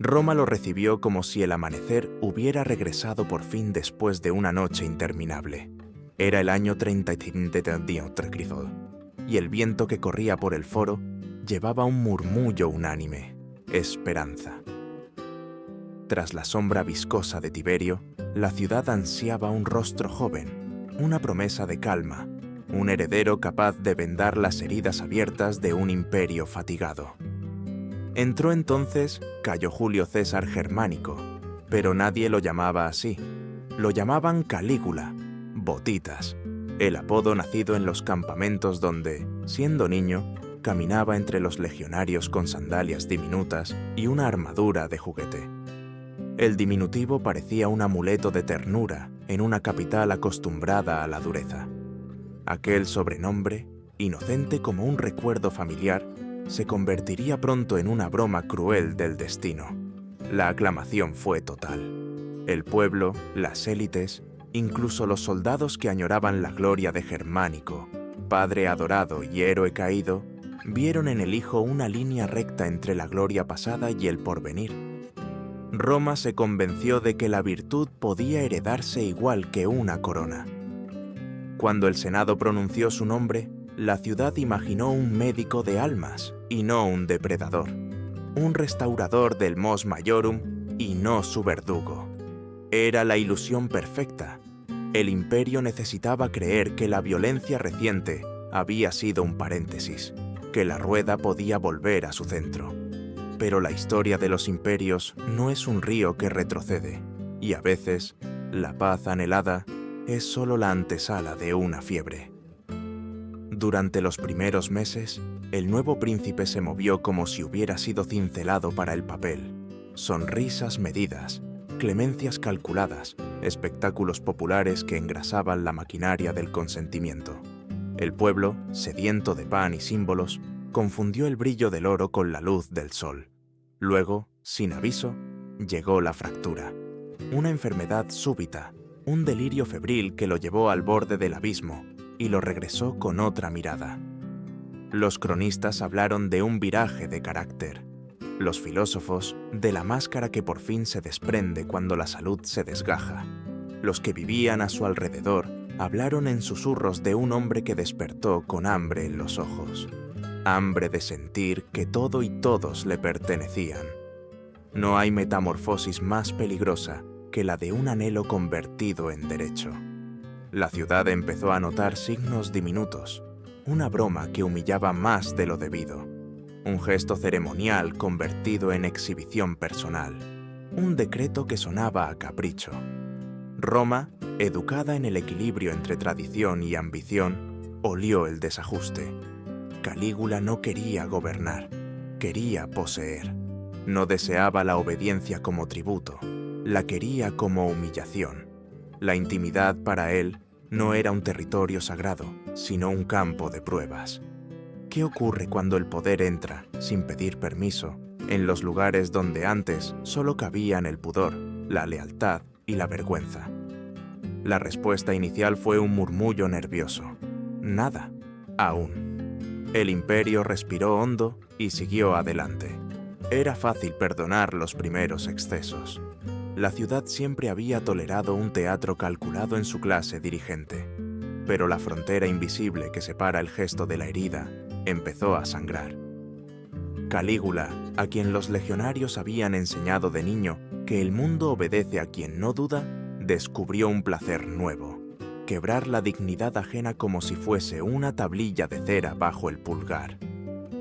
Roma lo recibió como si el amanecer hubiera regresado por fin después de una noche interminable. Era el año 35 de y el viento que corría por el foro llevaba un murmullo unánime: esperanza. Tras la sombra viscosa de Tiberio, la ciudad ansiaba un rostro joven, una promesa de calma, un heredero capaz de vendar las heridas abiertas de un imperio fatigado. Entró entonces Cayo Julio César Germánico, pero nadie lo llamaba así. Lo llamaban Calígula, Botitas, el apodo nacido en los campamentos donde, siendo niño, caminaba entre los legionarios con sandalias diminutas y una armadura de juguete. El diminutivo parecía un amuleto de ternura en una capital acostumbrada a la dureza. Aquel sobrenombre, inocente como un recuerdo familiar, se convertiría pronto en una broma cruel del destino. La aclamación fue total. El pueblo, las élites, incluso los soldados que añoraban la gloria de Germánico, padre adorado y héroe caído, vieron en el hijo una línea recta entre la gloria pasada y el porvenir. Roma se convenció de que la virtud podía heredarse igual que una corona. Cuando el Senado pronunció su nombre, la ciudad imaginó un médico de almas y no un depredador, un restaurador del mos maiorum y no su verdugo. Era la ilusión perfecta. El imperio necesitaba creer que la violencia reciente había sido un paréntesis, que la rueda podía volver a su centro. Pero la historia de los imperios no es un río que retrocede, y a veces, la paz anhelada es solo la antesala de una fiebre. Durante los primeros meses, el nuevo príncipe se movió como si hubiera sido cincelado para el papel. Sonrisas medidas, clemencias calculadas, espectáculos populares que engrasaban la maquinaria del consentimiento. El pueblo, sediento de pan y símbolos, confundió el brillo del oro con la luz del sol. Luego, sin aviso, llegó la fractura. Una enfermedad súbita, un delirio febril que lo llevó al borde del abismo y lo regresó con otra mirada. Los cronistas hablaron de un viraje de carácter. Los filósofos, de la máscara que por fin se desprende cuando la salud se desgaja. Los que vivían a su alrededor hablaron en susurros de un hombre que despertó con hambre en los ojos. Hambre de sentir que todo y todos le pertenecían. No hay metamorfosis más peligrosa que la de un anhelo convertido en derecho. La ciudad empezó a notar signos diminutos, una broma que humillaba más de lo debido, un gesto ceremonial convertido en exhibición personal, un decreto que sonaba a capricho. Roma, educada en el equilibrio entre tradición y ambición, olió el desajuste. Calígula no quería gobernar, quería poseer. No deseaba la obediencia como tributo, la quería como humillación. La intimidad para él no era un territorio sagrado, sino un campo de pruebas. ¿Qué ocurre cuando el poder entra, sin pedir permiso, en los lugares donde antes solo cabían el pudor, la lealtad y la vergüenza? La respuesta inicial fue un murmullo nervioso. Nada, aún. El imperio respiró hondo y siguió adelante. Era fácil perdonar los primeros excesos. La ciudad siempre había tolerado un teatro calculado en su clase dirigente, pero la frontera invisible que separa el gesto de la herida empezó a sangrar. Calígula, a quien los legionarios habían enseñado de niño que el mundo obedece a quien no duda, descubrió un placer nuevo: quebrar la dignidad ajena como si fuese una tablilla de cera bajo el pulgar.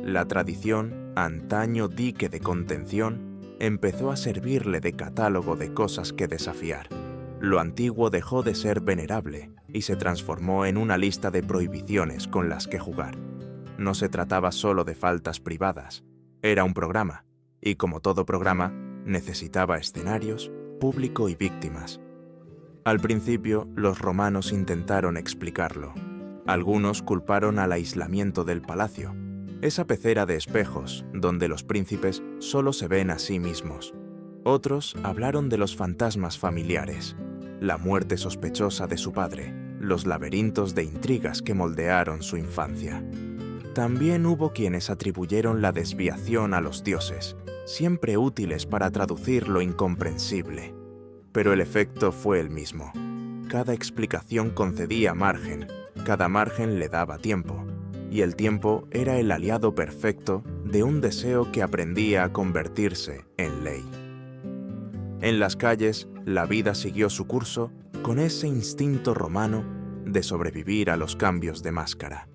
La tradición, antaño dique de contención, empezó a servirle de catálogo de cosas que desafiar. Lo antiguo dejó de ser venerable y se transformó en una lista de prohibiciones con las que jugar. No se trataba solo de faltas privadas, era un programa, y como todo programa, necesitaba escenarios, público y víctimas. Al principio, los romanos intentaron explicarlo. Algunos culparon al aislamiento del palacio, esa pecera de espejos donde los príncipes solo se ven a sí mismos. Otros hablaron de los fantasmas familiares, la muerte sospechosa de su padre, los laberintos de intrigas que moldearon su infancia. También hubo quienes atribuyeron la desviación a los dioses, siempre útiles para traducir lo incomprensible. Pero el efecto fue el mismo. Cada explicación concedía margen, cada margen le daba tiempo, y el tiempo era el aliado perfecto de un deseo que aprendía a convertirse en ley. En las calles, la vida siguió su curso con ese instinto romano de sobrevivir a los cambios de máscara.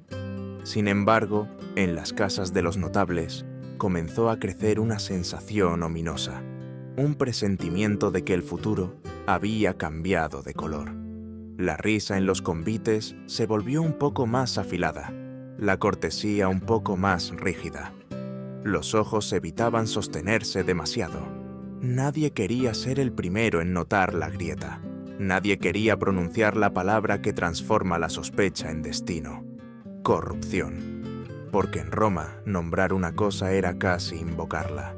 Sin embargo, en las casas de los notables comenzó a crecer una sensación ominosa, un presentimiento de que el futuro había cambiado de color. La risa en los convites se volvió un poco más afilada, la cortesía un poco más rígida. Los ojos evitaban sostenerse demasiado. Nadie quería ser el primero en notar la grieta. Nadie quería pronunciar la palabra que transforma la sospecha en destino: corrupción. Porque en Roma nombrar una cosa era casi invocarla.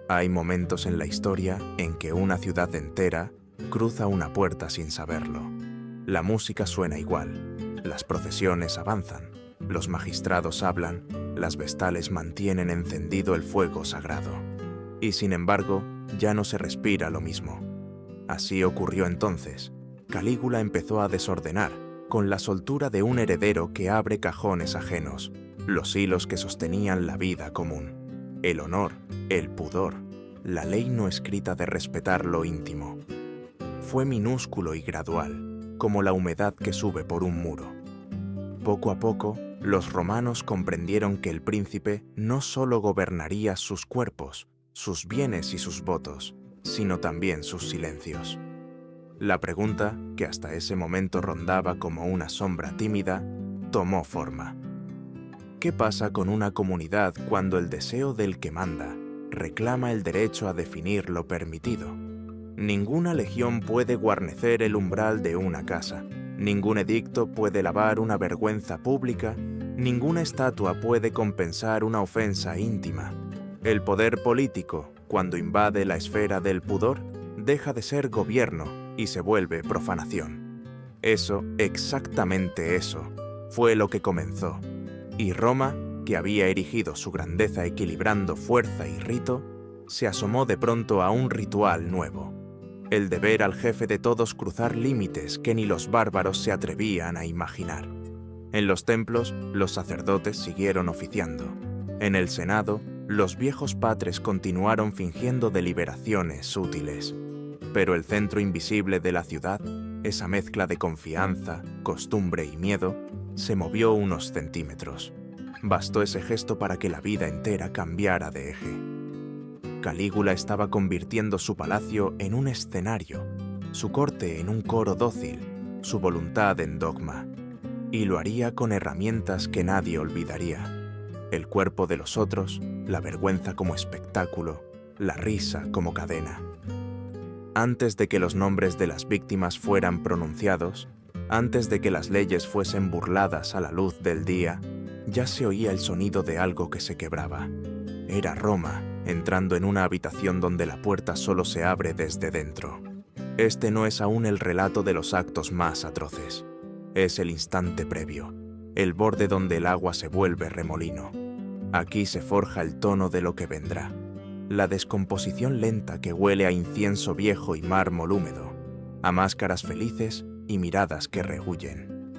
Hay momentos en la historia en que una ciudad entera cruza una puerta sin saberlo. La música suena igual, las procesiones avanzan, los magistrados hablan, las vestales mantienen encendido el fuego sagrado. Y sin embargo, ya no se respira lo mismo. Así ocurrió entonces. Calígula empezó a desordenar, con la soltura de un heredero que abre cajones ajenos, los hilos que sostenían la vida común, el honor, el pudor, la ley no escrita de respetar lo íntimo. Fue minúsculo y gradual, como la humedad que sube por un muro. Poco a poco, los romanos comprendieron que el príncipe no solo gobernaría sus cuerpos, sus bienes y sus votos, sino también sus silencios. La pregunta, que hasta ese momento rondaba como una sombra tímida, tomó forma. ¿Qué pasa con una comunidad cuando el deseo del que manda reclama el derecho a definir lo permitido? Ninguna legión puede guarnecer el umbral de una casa, ningún edicto puede lavar una vergüenza pública, ninguna estatua puede compensar una ofensa íntima. El poder político, cuando invade la esfera del pudor, deja de ser gobierno y se vuelve profanación. Eso, exactamente eso, fue lo que comenzó. Y Roma, que había erigido su grandeza equilibrando fuerza y rito, se asomó de pronto a un ritual nuevo: el de ver al jefe de todos cruzar límites que ni los bárbaros se atrevían a imaginar. En los templos, los sacerdotes siguieron oficiando. En el Senado, los viejos patres continuaron fingiendo deliberaciones sutiles. Pero el centro invisible de la ciudad, esa mezcla de confianza, costumbre y miedo, se movió unos centímetros. Bastó ese gesto para que la vida entera cambiara de eje. Calígula estaba convirtiendo su palacio en un escenario, su corte en un coro dócil, su voluntad en dogma. Y lo haría con herramientas que nadie olvidaría: el cuerpo de los otros, la vergüenza como espectáculo, la risa como cadena. Antes de que los nombres de las víctimas fueran pronunciados, antes de que las leyes fuesen burladas a la luz del día, ya se oía el sonido de algo que se quebraba. Era Roma entrando en una habitación donde la puerta solo se abre desde dentro. Este no es aún el relato de los actos más atroces. Es el instante previo, el borde donde el agua se vuelve remolino. Aquí se forja el tono de lo que vendrá. La descomposición lenta que huele a incienso viejo y mármol húmedo, a máscaras felices y miradas que rehuyen.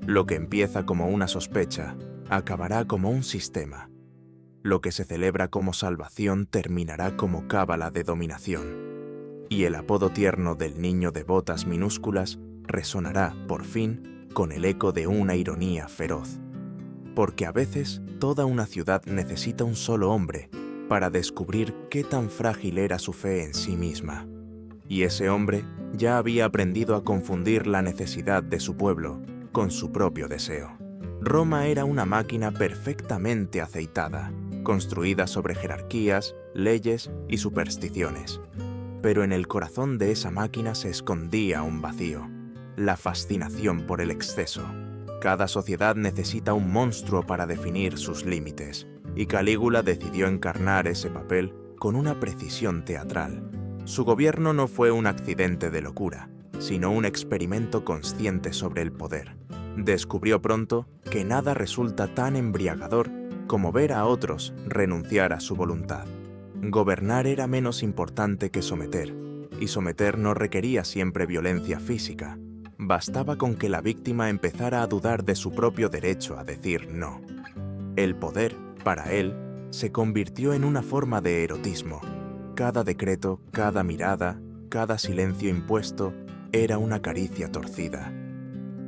Lo que empieza como una sospecha, acabará como un sistema. Lo que se celebra como salvación terminará como cábala de dominación. Y el apodo tierno del niño de botas minúsculas resonará, por fin, con el eco de una ironía feroz. Porque a veces toda una ciudad necesita un solo hombre para descubrir qué tan frágil era su fe en sí misma. Y ese hombre ya había aprendido a confundir la necesidad de su pueblo con su propio deseo. Roma era una máquina perfectamente aceitada, construida sobre jerarquías, leyes y supersticiones. Pero en el corazón de esa máquina se escondía un vacío: la fascinación por el exceso. Cada sociedad necesita un monstruo para definir sus límites, y Calígula decidió encarnar ese papel con una precisión teatral. Su gobierno no fue un accidente de locura, sino un experimento consciente sobre el poder. Descubrió pronto que nada resulta tan embriagador como ver a otros renunciar a su voluntad. Gobernar era menos importante que someter, y someter no requería siempre violencia física. Bastaba con que la víctima empezara a dudar de su propio derecho a decir no. El poder, para él, se convirtió en una forma de erotismo. Cada decreto, cada mirada, cada silencio impuesto era una caricia torcida.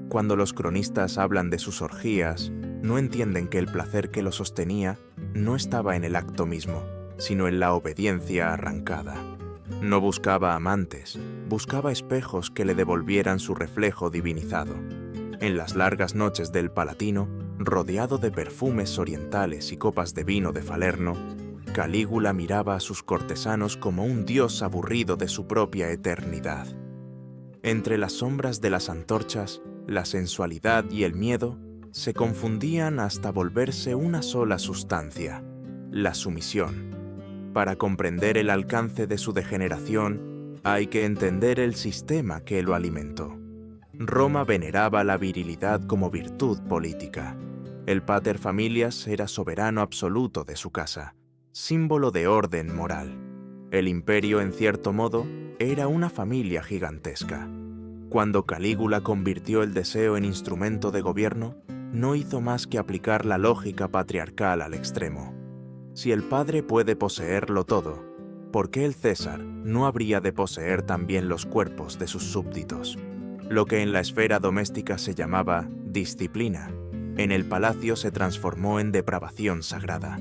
Cuando los cronistas hablan de sus orgías, no entienden que el placer que lo sostenía no estaba en el acto mismo, sino en la obediencia arrancada. No buscaba amantes, buscaba espejos que le devolvieran su reflejo divinizado. En las largas noches del Palatino, rodeado de perfumes orientales y copas de vino de Falerno, Calígula miraba a sus cortesanos como un dios aburrido de su propia eternidad. Entre las sombras de las antorchas, la sensualidad y el miedo se confundían hasta volverse una sola sustancia, la sumisión. Para comprender el alcance de su degeneración, hay que entender el sistema que lo alimentó. Roma veneraba la virilidad como virtud política. El pater familias era soberano absoluto de su casa, símbolo de orden moral. El imperio, en cierto modo, era una familia gigantesca. Cuando Calígula convirtió el deseo en instrumento de gobierno, no hizo más que aplicar la lógica patriarcal al extremo. Si el padre puede poseerlo todo, ¿por qué el César no habría de poseer también los cuerpos de sus súbditos? Lo que en la esfera doméstica se llamaba disciplina, en el palacio se transformó en depravación sagrada.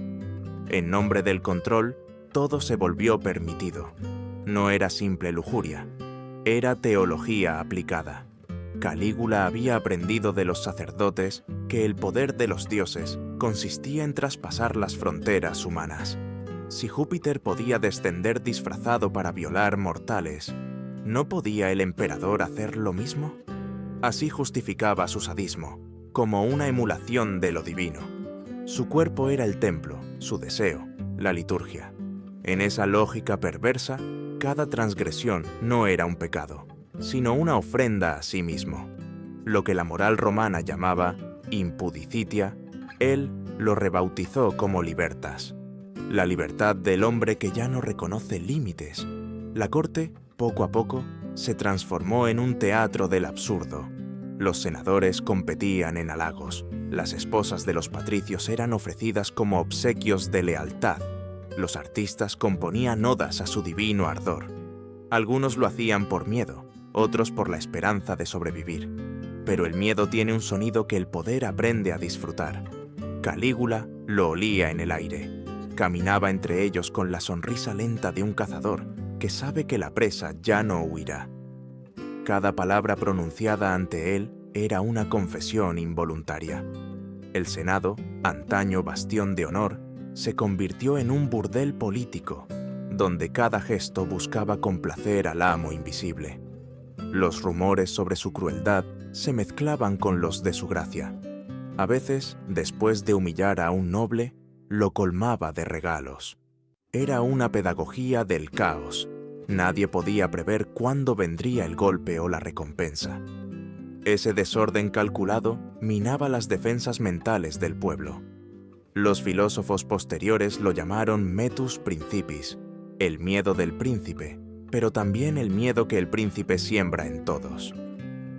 En nombre del control, todo se volvió permitido. No era simple lujuria, era teología aplicada. Calígula había aprendido de los sacerdotes que el poder de los dioses consistía en traspasar las fronteras humanas. Si Júpiter podía descender disfrazado para violar mortales, ¿no podía el emperador hacer lo mismo? Así justificaba su sadismo, como una emulación de lo divino. Su cuerpo era el templo, su deseo, la liturgia. En esa lógica perversa, cada transgresión no era un pecado, sino una ofrenda a sí mismo. Lo que la moral romana llamaba impudicitia, él lo rebautizó como libertas. La libertad del hombre que ya no reconoce límites. La corte, poco a poco, se transformó en un teatro del absurdo. Los senadores competían en halagos. Las esposas de los patricios eran ofrecidas como obsequios de lealtad. Los artistas componían odas a su divino ardor. Algunos lo hacían por miedo, otros por la esperanza de sobrevivir. Pero el miedo tiene un sonido que el poder aprende a disfrutar. Calígula lo olía en el aire. Caminaba entre ellos con la sonrisa lenta de un cazador que sabe que la presa ya no huirá. Cada palabra pronunciada ante él era una confesión involuntaria. El Senado, antaño bastión de honor, se convirtió en un burdel político, donde cada gesto buscaba complacer al amo invisible. Los rumores sobre su crueldad se mezclaban con los de su gracia. A veces, después de humillar a un noble, lo colmaba de regalos. Era una pedagogía del caos. Nadie podía prever cuándo vendría el golpe o la recompensa. Ese desorden calculado minaba las defensas mentales del pueblo. Los filósofos posteriores lo llamaron metus principis, el miedo del príncipe, pero también el miedo que el príncipe siembra en todos.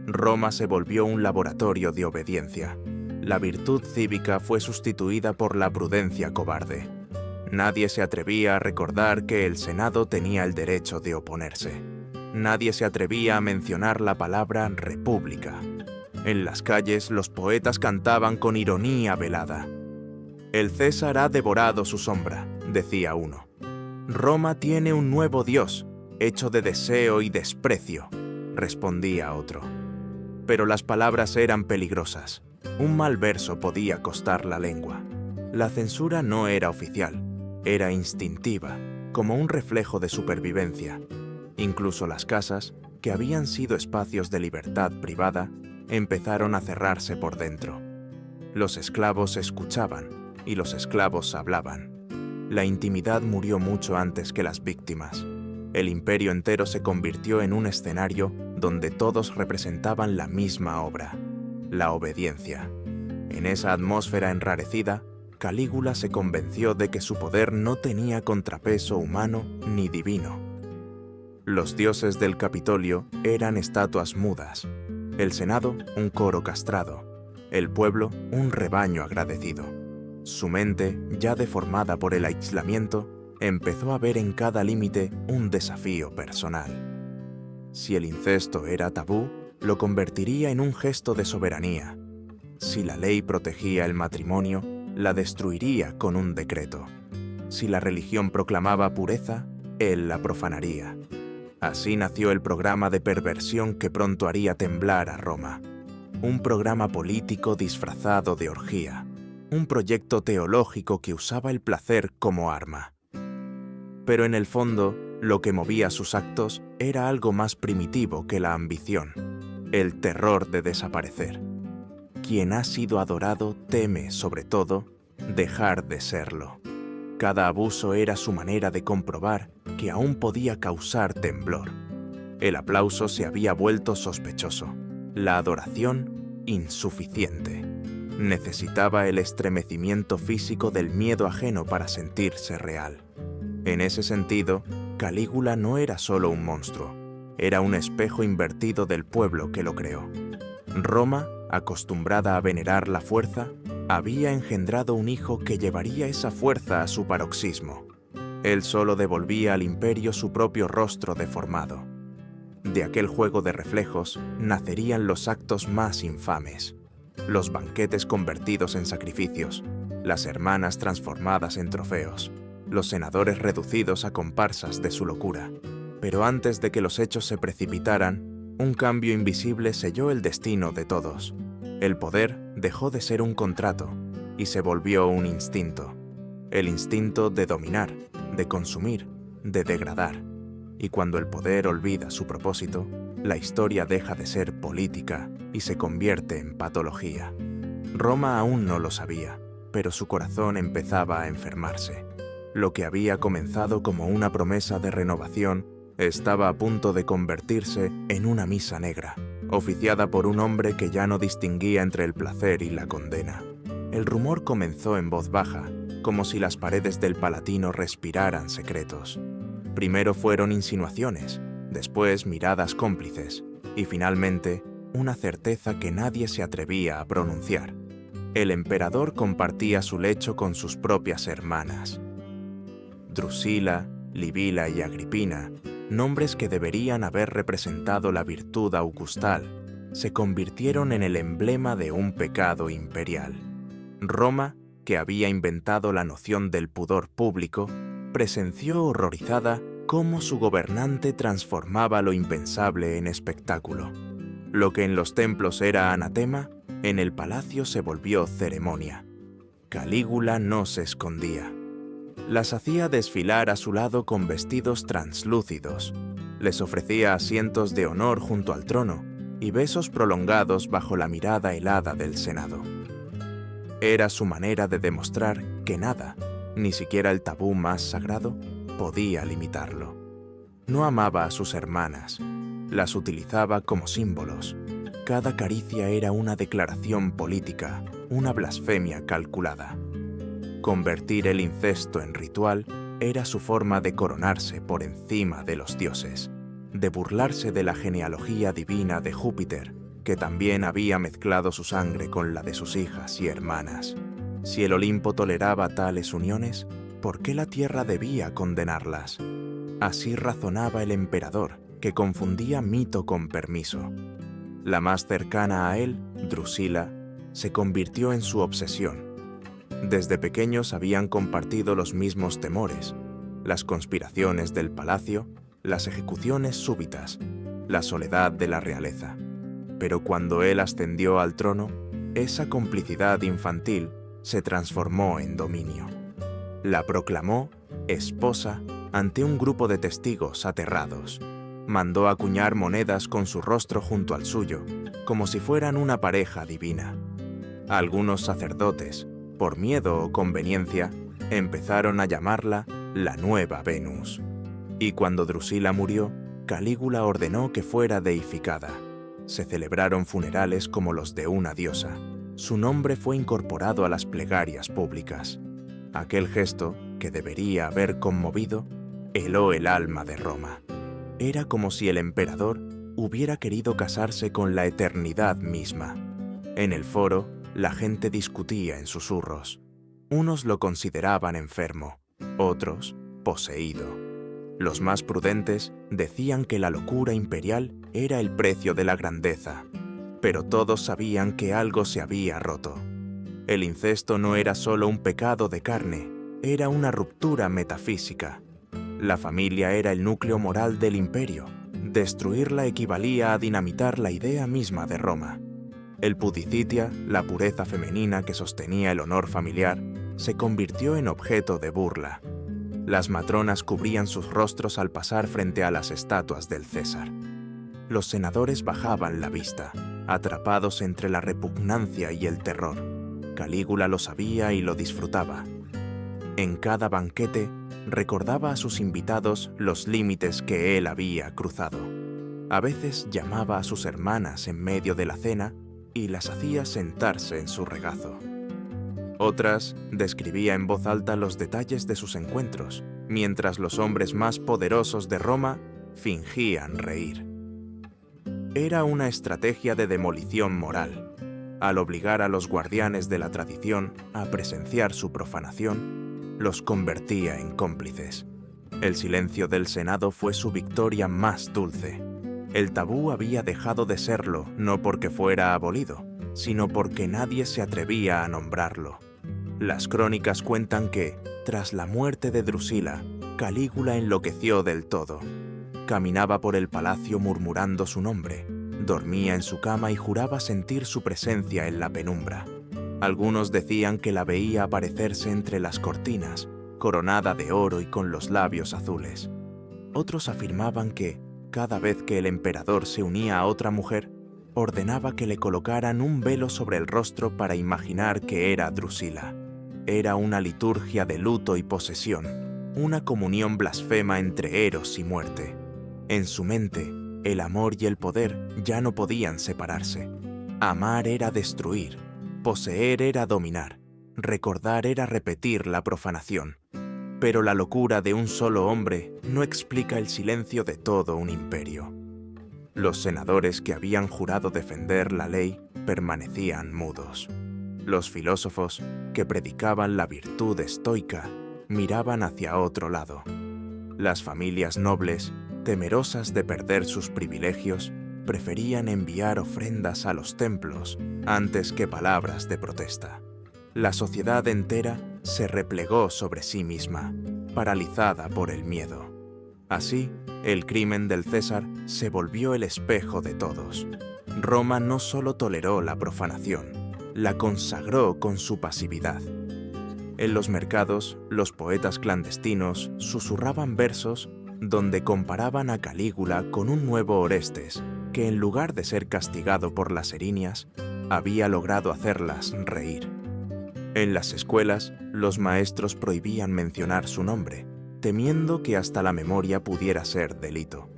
Roma se volvió un laboratorio de obediencia. La virtud cívica fue sustituida por la prudencia cobarde. Nadie se atrevía a recordar que el Senado tenía el derecho de oponerse. Nadie se atrevía a mencionar la palabra república. En las calles los poetas cantaban con ironía velada. «El César ha devorado su sombra», decía uno. «Roma tiene un nuevo dios, hecho de deseo y desprecio», respondía otro. Pero las palabras eran peligrosas. Un mal verso podía costar la lengua. La censura no era oficial, era instintiva, como un reflejo de supervivencia. Incluso las casas, que habían sido espacios de libertad privada, empezaron a cerrarse por dentro. Los esclavos escuchaban y los esclavos hablaban. La intimidad murió mucho antes que las víctimas. El imperio entero se convirtió en un escenario donde todos representaban la misma obra, la obediencia. En esa atmósfera enrarecida, Calígula se convenció de que su poder no tenía contrapeso humano ni divino. Los dioses del Capitolio eran estatuas mudas, el Senado un coro castrado, el pueblo un rebaño agradecido. Su mente, ya deformada por el aislamiento, empezó a ver en cada límite un desafío personal. Si el incesto era tabú, lo convertiría en un gesto de soberanía. Si la ley protegía el matrimonio, la destruiría con un decreto. Si la religión proclamaba pureza, él la profanaría. Así nació el programa de perversión que pronto haría temblar a Roma. Un programa político disfrazado de orgía. Un proyecto teológico que usaba el placer como arma. Pero en el fondo, lo que movía sus actos era algo más primitivo que la ambición, el terror de desaparecer. Quien ha sido adorado teme, sobre todo, dejar de serlo. Cada abuso era su manera de comprobar que aún podía causar temblor. El aplauso se había vuelto sospechoso, la adoración insuficiente. Necesitaba el estremecimiento físico del miedo ajeno para sentirse real. En ese sentido, Calígula no era solo un monstruo, era un espejo invertido del pueblo que lo creó. Roma, acostumbrada a venerar la fuerza, había engendrado un hijo que llevaría esa fuerza a su paroxismo. Él solo devolvía al imperio su propio rostro deformado. De aquel juego de reflejos nacerían los actos más infames. Los banquetes convertidos en sacrificios, las hermanas transformadas en trofeos, los senadores reducidos a comparsas de su locura. Pero antes de que los hechos se precipitaran, un cambio invisible selló el destino de todos. El poder dejó de ser un contrato y se volvió un instinto. El instinto de dominar, de consumir, de degradar. Y cuando el poder olvida su propósito, la historia deja de ser política y se convierte en patología. Roma aún no lo sabía, pero su corazón empezaba a enfermarse. Lo que había comenzado como una promesa de renovación estaba a punto de convertirse en una misa negra, oficiada por un hombre que ya no distinguía entre el placer y la condena. El rumor comenzó en voz baja, como si las paredes del Palatino respiraran secretos. Primero fueron insinuaciones, después miradas cómplices, y finalmente una certeza que nadie se atrevía a pronunciar. El emperador compartía su lecho con sus propias hermanas. Drusila, Libila y Agripina, nombres que deberían haber representado la virtud augustal, se convirtieron en el emblema de un pecado imperial. Roma, que había inventado la noción del pudor público, presenció horrorizada cómo su gobernante transformaba lo impensable en espectáculo. Lo que en los templos era anatema, en el palacio se volvió ceremonia. Calígula no se escondía. Las hacía desfilar a su lado con vestidos translúcidos. Les ofrecía asientos de honor junto al trono y besos prolongados bajo la mirada helada del Senado. Era su manera de demostrar que nada, ni siquiera el tabú más sagrado, podía limitarlo. No amaba a sus hermanas, las utilizaba como símbolos. Cada caricia era una declaración política, una blasfemia calculada. Convertir el incesto en ritual era su forma de coronarse por encima de los dioses, de burlarse de la genealogía divina de Júpiter, que también había mezclado su sangre con la de sus hijas y hermanas. Si el Olimpo toleraba tales uniones, ¿por qué la tierra debía condenarlas? Así razonaba el emperador, que confundía mito con permiso. La más cercana a él, Drusila, se convirtió en su obsesión. Desde pequeños habían compartido los mismos temores, las conspiraciones del palacio, las ejecuciones súbitas, la soledad de la realeza. Pero cuando él ascendió al trono, esa complicidad infantil se transformó en dominio. La proclamó esposa ante un grupo de testigos aterrados. Mandó acuñar monedas con su rostro junto al suyo, como si fueran una pareja divina. Algunos sacerdotes, por miedo o conveniencia, empezaron a llamarla la nueva Venus. Y cuando Drusila murió, Calígula ordenó que fuera deificada. Se celebraron funerales como los de una diosa. su nombre fue incorporado a las plegarias públicas. Aquel gesto, que debería haber conmovido, heló el alma de Roma. Era como si el emperador hubiera querido casarse con la eternidad misma. En el foro, la gente discutía en susurros. Unos lo consideraban enfermo, otros poseído. Los más prudentes decían que la locura imperial era el precio de la grandeza, pero todos sabían que algo se había roto. El incesto no era solo un pecado de carne, era una ruptura metafísica. La familia era el núcleo moral del imperio. Destruirla equivalía a dinamitar la idea misma de Roma. El pudicitia, la pureza femenina que sostenía el honor familiar, se convirtió en objeto de burla. Las matronas cubrían sus rostros al pasar frente a las estatuas del César. Los senadores bajaban la vista, atrapados entre la repugnancia y el terror. Calígula lo sabía y lo disfrutaba. En cada banquete, recordaba a sus invitados los límites que él había cruzado. A veces llamaba a sus hermanas en medio de la cena y las hacía sentarse en su regazo. Otras describía en voz alta los detalles de sus encuentros, mientras los hombres más poderosos de Roma fingían reír. Era una estrategia de demolición moral. Al obligar a los guardianes de la tradición a presenciar su profanación, los convertía en cómplices. El silencio del Senado fue su victoria más dulce. El tabú había dejado de serlo no porque fuera abolido, sino porque nadie se atrevía a nombrarlo. Las crónicas cuentan que, tras la muerte de Drusila, Calígula enloqueció del todo. Caminaba por el palacio murmurando su nombre, dormía en su cama y juraba sentir su presencia en la penumbra. Algunos decían que la veía aparecerse entre las cortinas, coronada de oro y con los labios azules. Otros afirmaban que, cada vez que el emperador se unía a otra mujer, ordenaba que le colocaran un velo sobre el rostro para imaginar que era Drusila. Era una liturgia de luto y posesión, una comunión blasfema entre eros y muerte. En su mente, el amor y el poder ya no podían separarse. Amar era destruir, poseer era dominar, recordar era repetir la profanación. Pero la locura de un solo hombre no explica el silencio de todo un imperio. Los senadores que habían jurado defender la ley permanecían mudos. Los filósofos, que predicaban la virtud estoica, miraban hacia otro lado. Las familias nobles, temerosas de perder sus privilegios, preferían enviar ofrendas a los templos antes que palabras de protesta. La sociedad entera se replegó sobre sí misma, paralizada por el miedo. Así, el crimen del César se volvió el espejo de todos. Roma no solo toleró la profanación, la consagró con su pasividad. En los mercados, los poetas clandestinos susurraban versos donde comparaban a Calígula con un nuevo Orestes, que en lugar de ser castigado por las erinias, había logrado hacerlas reír. En las escuelas, los maestros prohibían mencionar su nombre, temiendo que hasta la memoria pudiera ser delito.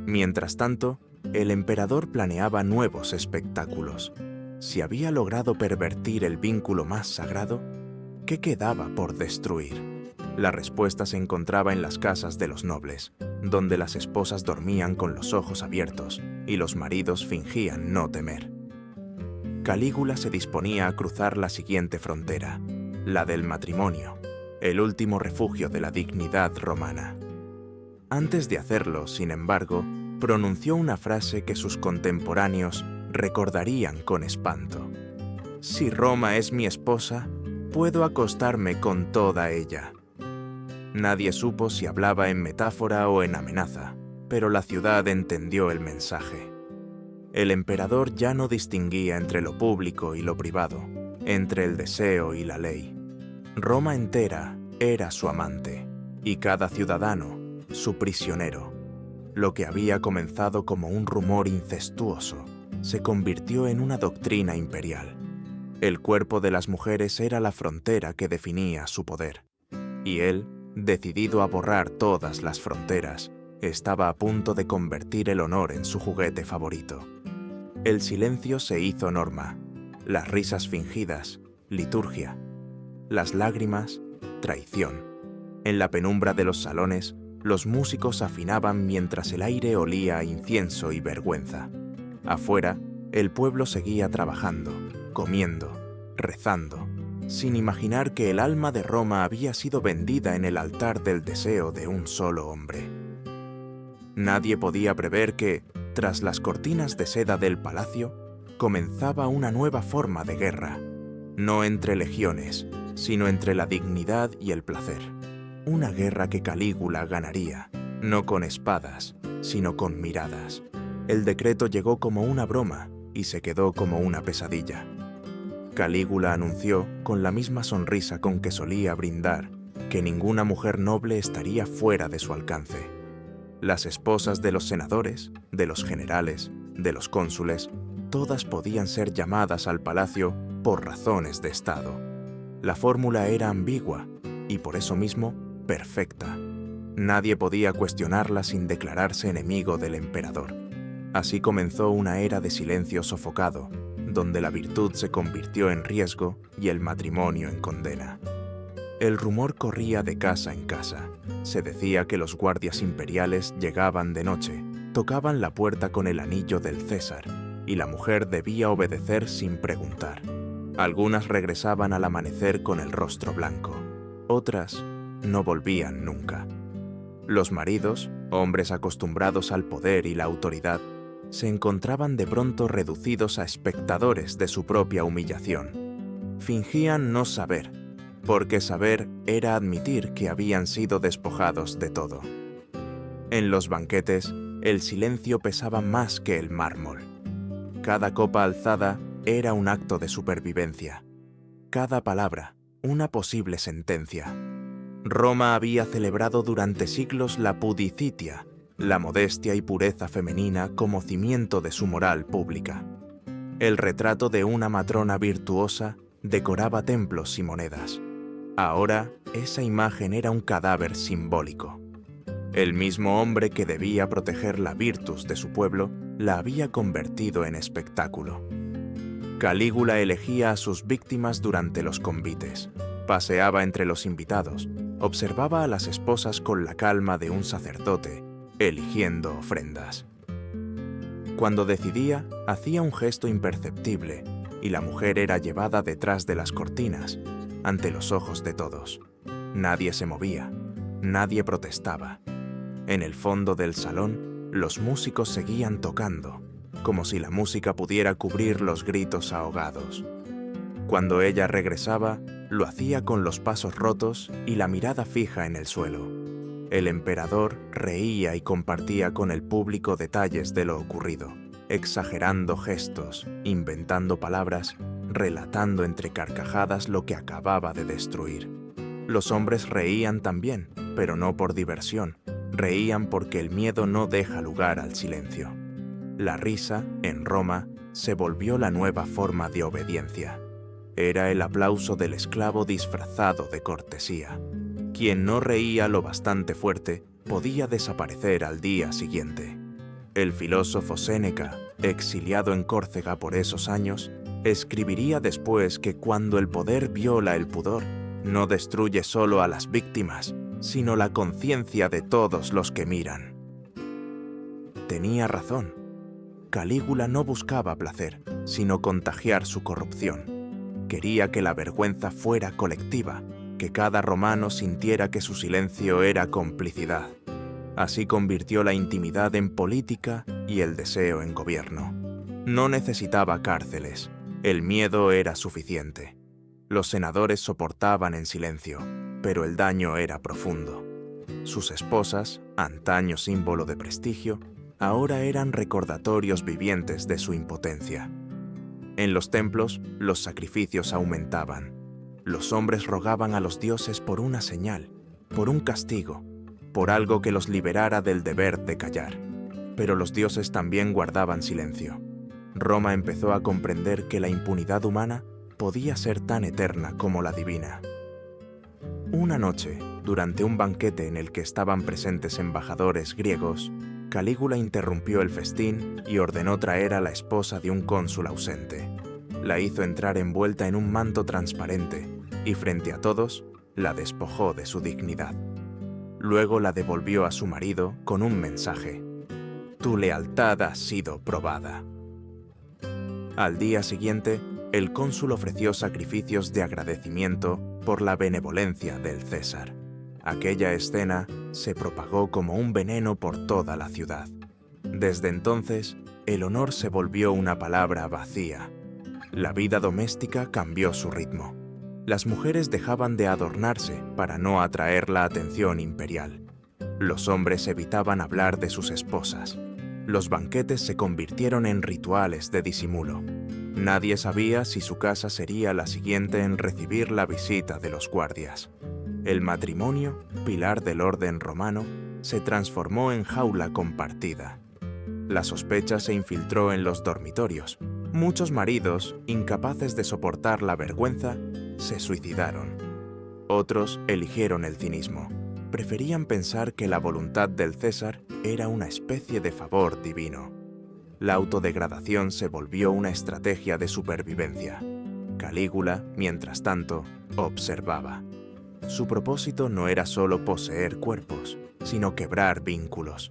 Mientras tanto, el emperador planeaba nuevos espectáculos. Si había logrado pervertir el vínculo más sagrado, ¿qué quedaba por destruir? La respuesta se encontraba en las casas de los nobles, donde las esposas dormían con los ojos abiertos y los maridos fingían no temer. Calígula se disponía a cruzar la siguiente frontera, la del matrimonio, el último refugio de la dignidad romana. Antes de hacerlo, sin embargo, pronunció una frase que sus contemporáneos recordarían con espanto. Si Roma es mi esposa, puedo acostarme con toda ella. Nadie supo si hablaba en metáfora o en amenaza, pero la ciudad entendió el mensaje. El emperador ya no distinguía entre lo público y lo privado, entre el deseo y la ley. Roma entera era su amante, y cada ciudadano su prisionero. Lo que había comenzado como un rumor incestuoso se convirtió en una doctrina imperial. El cuerpo de las mujeres era la frontera que definía su poder, y él, decidido a borrar todas las fronteras, estaba a punto de convertir el honor en su juguete favorito. El silencio se hizo norma. las risas fingidas, liturgia, las lágrimas, traición. En la penumbra de los salones, los músicos afinaban mientras el aire olía a incienso y vergüenza. Afuera, el pueblo seguía trabajando, comiendo, rezando, sin imaginar que el alma de Roma había sido vendida en el altar del deseo de un solo hombre. Nadie podía prever que, tras las cortinas de seda del palacio, comenzaba una nueva forma de guerra, no entre legiones, sino entre la dignidad y el placer. Una guerra que Calígula ganaría, no con espadas, sino con miradas. El decreto llegó como una broma y se quedó como una pesadilla. Calígula anunció, con la misma sonrisa con que solía brindar, que ninguna mujer noble estaría fuera de su alcance. Las esposas de los senadores, de los generales, de los cónsules, todas podían ser llamadas al palacio por razones de estado. La fórmula era ambigua y por eso mismo perfecta. Nadie podía cuestionarla sin declararse enemigo del emperador. Así comenzó una era de silencio sofocado, donde la virtud se convirtió en riesgo y el matrimonio en condena. El rumor corría de casa en casa. Se decía que los guardias imperiales llegaban de noche, tocaban la puerta con el anillo del César, y la mujer debía obedecer sin preguntar. Algunas regresaban al amanecer con el rostro blanco, otras no volvían nunca. Los maridos, hombres acostumbrados al poder y la autoridad, se encontraban de pronto reducidos a espectadores de su propia humillación. Fingían no saber, porque saber era admitir que habían sido despojados de todo. En los banquetes, el silencio pesaba más que el mármol. Cada copa alzada era un acto de supervivencia. Cada palabra, una posible sentencia. Roma había celebrado durante siglos la pudicitia, la modestia y pureza femenina como cimiento de su moral pública. El retrato de una matrona virtuosa decoraba templos y monedas. Ahora, esa imagen era un cadáver simbólico. El mismo hombre que debía proteger la virtus de su pueblo la había convertido en espectáculo. Calígula elegía a sus víctimas durante los convites, paseaba entre los invitados, observaba a las esposas con la calma de un sacerdote, eligiendo ofrendas. Cuando decidía, hacía un gesto imperceptible y la mujer era llevada detrás de las cortinas, ante los ojos de todos. Nadie se movía, nadie protestaba. En el fondo del salón, los músicos seguían tocando, como si la música pudiera cubrir los gritos ahogados. Cuando ella regresaba, lo hacía con los pasos rotos y la mirada fija en el suelo. El emperador reía y compartía con el público detalles de lo ocurrido, exagerando gestos, inventando palabras, relatando entre carcajadas lo que acababa de destruir. Los hombres reían también, pero no por diversión. Reían porque el miedo no deja lugar al silencio. La risa, en Roma, se volvió la nueva forma de obediencia. Era el aplauso del esclavo disfrazado de cortesía. Quien no reía lo bastante fuerte podía desaparecer al día siguiente. El filósofo Séneca, exiliado en Córcega por esos años, escribiría después que cuando el poder viola el pudor, no destruye solo a las víctimas, sino la conciencia de todos los que miran. Tenía razón. Calígula no buscaba placer, sino contagiar su corrupción. Quería que la vergüenza fuera colectiva, que cada romano sintiera que su silencio era complicidad. Así convirtió la intimidad en política y el deseo en gobierno. No necesitaba cárceles, el miedo era suficiente. Los senadores soportaban en silencio, pero el daño era profundo. Sus esposas, antaño símbolo de prestigio, ahora eran recordatorios vivientes de su impotencia. En los templos, los sacrificios aumentaban. Los hombres rogaban a los dioses por una señal, por un castigo, por algo que los liberara del deber de callar. Pero los dioses también guardaban silencio. Roma empezó a comprender que la impunidad humana podía ser tan eterna como la divina. Una noche, durante un banquete en el que estaban presentes embajadores griegos, Calígula interrumpió el festín y ordenó traer a la esposa de un cónsul ausente. La hizo entrar envuelta en un manto transparente y frente a todos la despojó de su dignidad. Luego la devolvió a su marido con un mensaje: «Tu lealtad ha sido probada». Al día siguiente, el cónsul ofreció sacrificios de agradecimiento por la benevolencia del César. Aquella escena se propagó como un veneno por toda la ciudad. Desde entonces, el honor se volvió una palabra vacía. La vida doméstica cambió su ritmo. Las mujeres dejaban de adornarse para no atraer la atención imperial. Los hombres evitaban hablar de sus esposas. Los banquetes se convirtieron en rituales de disimulo. Nadie sabía si su casa sería la siguiente en recibir la visita de los guardias. El matrimonio, pilar del orden romano, se transformó en jaula compartida. La sospecha se infiltró en los dormitorios. Muchos maridos, incapaces de soportar la vergüenza, se suicidaron. Otros eligieron el cinismo. Preferían pensar que la voluntad del César era una especie de favor divino. La autodegradación se volvió una estrategia de supervivencia. Calígula, mientras tanto, observaba. Su propósito no era solo poseer cuerpos, sino quebrar vínculos.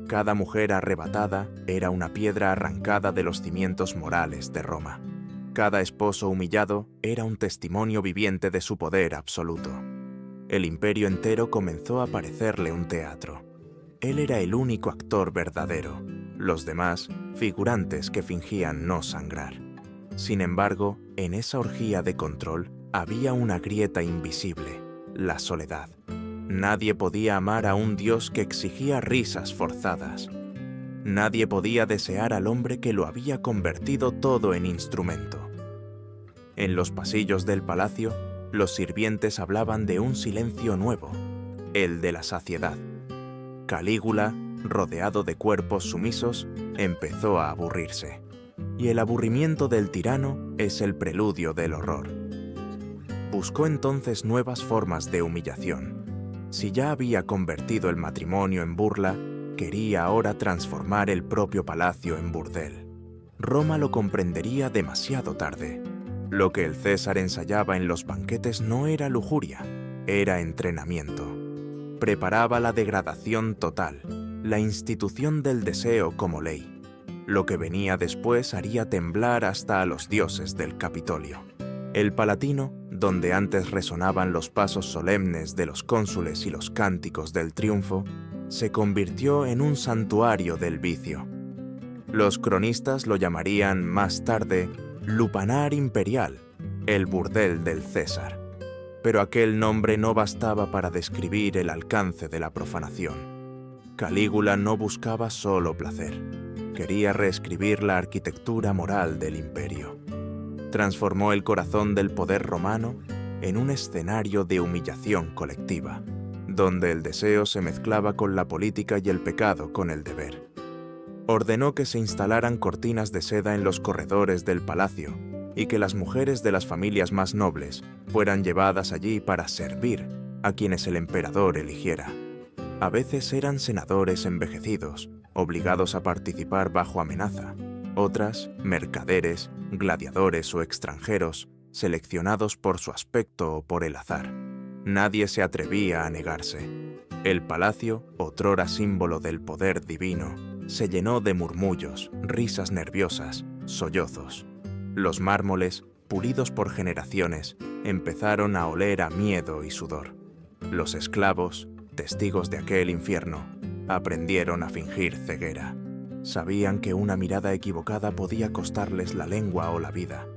Cada mujer arrebatada era una piedra arrancada de los cimientos morales de Roma. Cada esposo humillado era un testimonio viviente de su poder absoluto. El imperio entero comenzó a parecerle un teatro. Él era el único actor verdadero, los demás, figurantes que fingían no sangrar. Sin embargo, en esa orgía de control había una grieta invisible: la soledad. Nadie podía amar a un dios que exigía risas forzadas. Nadie podía desear al hombre que lo había convertido todo en instrumento. En los pasillos del palacio, los sirvientes hablaban de un silencio nuevo, el de la saciedad. Calígula, rodeado de cuerpos sumisos, empezó a aburrirse. Y el aburrimiento del tirano es el preludio del horror. Buscó entonces nuevas formas de humillación. Si ya había convertido el matrimonio en burla, quería ahora transformar el propio palacio en burdel. Roma lo comprendería demasiado tarde. Lo que el César ensayaba en los banquetes no era lujuria, era entrenamiento. Preparaba la degradación total, la institución del deseo como ley. Lo que venía después haría temblar hasta a los dioses del Capitolio. El Palatino, donde antes resonaban los pasos solemnes de los cónsules y los cánticos del triunfo, se convirtió en un santuario del vicio. Los cronistas lo llamarían más tarde Lupanar Imperial, el burdel del César. Pero aquel nombre no bastaba para describir el alcance de la profanación. Calígula no buscaba solo placer. Quería reescribir la arquitectura moral del imperio. Transformó el corazón del poder romano en un escenario de humillación colectiva, donde el deseo se mezclaba con la política y el pecado con el deber. Ordenó que se instalaran cortinas de seda en los corredores del palacio y que las mujeres de las familias más nobles fueran llevadas allí para servir a quienes el emperador eligiera. A veces eran senadores envejecidos, obligados a participar bajo amenaza. Otras, mercaderes, gladiadores o extranjeros, seleccionados por su aspecto o por el azar. Nadie se atrevía a negarse. El palacio, otrora símbolo del poder divino, se llenó de murmullos, risas nerviosas, sollozos. Los mármoles, pulidos por generaciones, empezaron a oler a miedo y sudor. Los esclavos, testigos de aquel infierno, aprendieron a fingir ceguera. Sabían que una mirada equivocada podía costarles la lengua o la vida.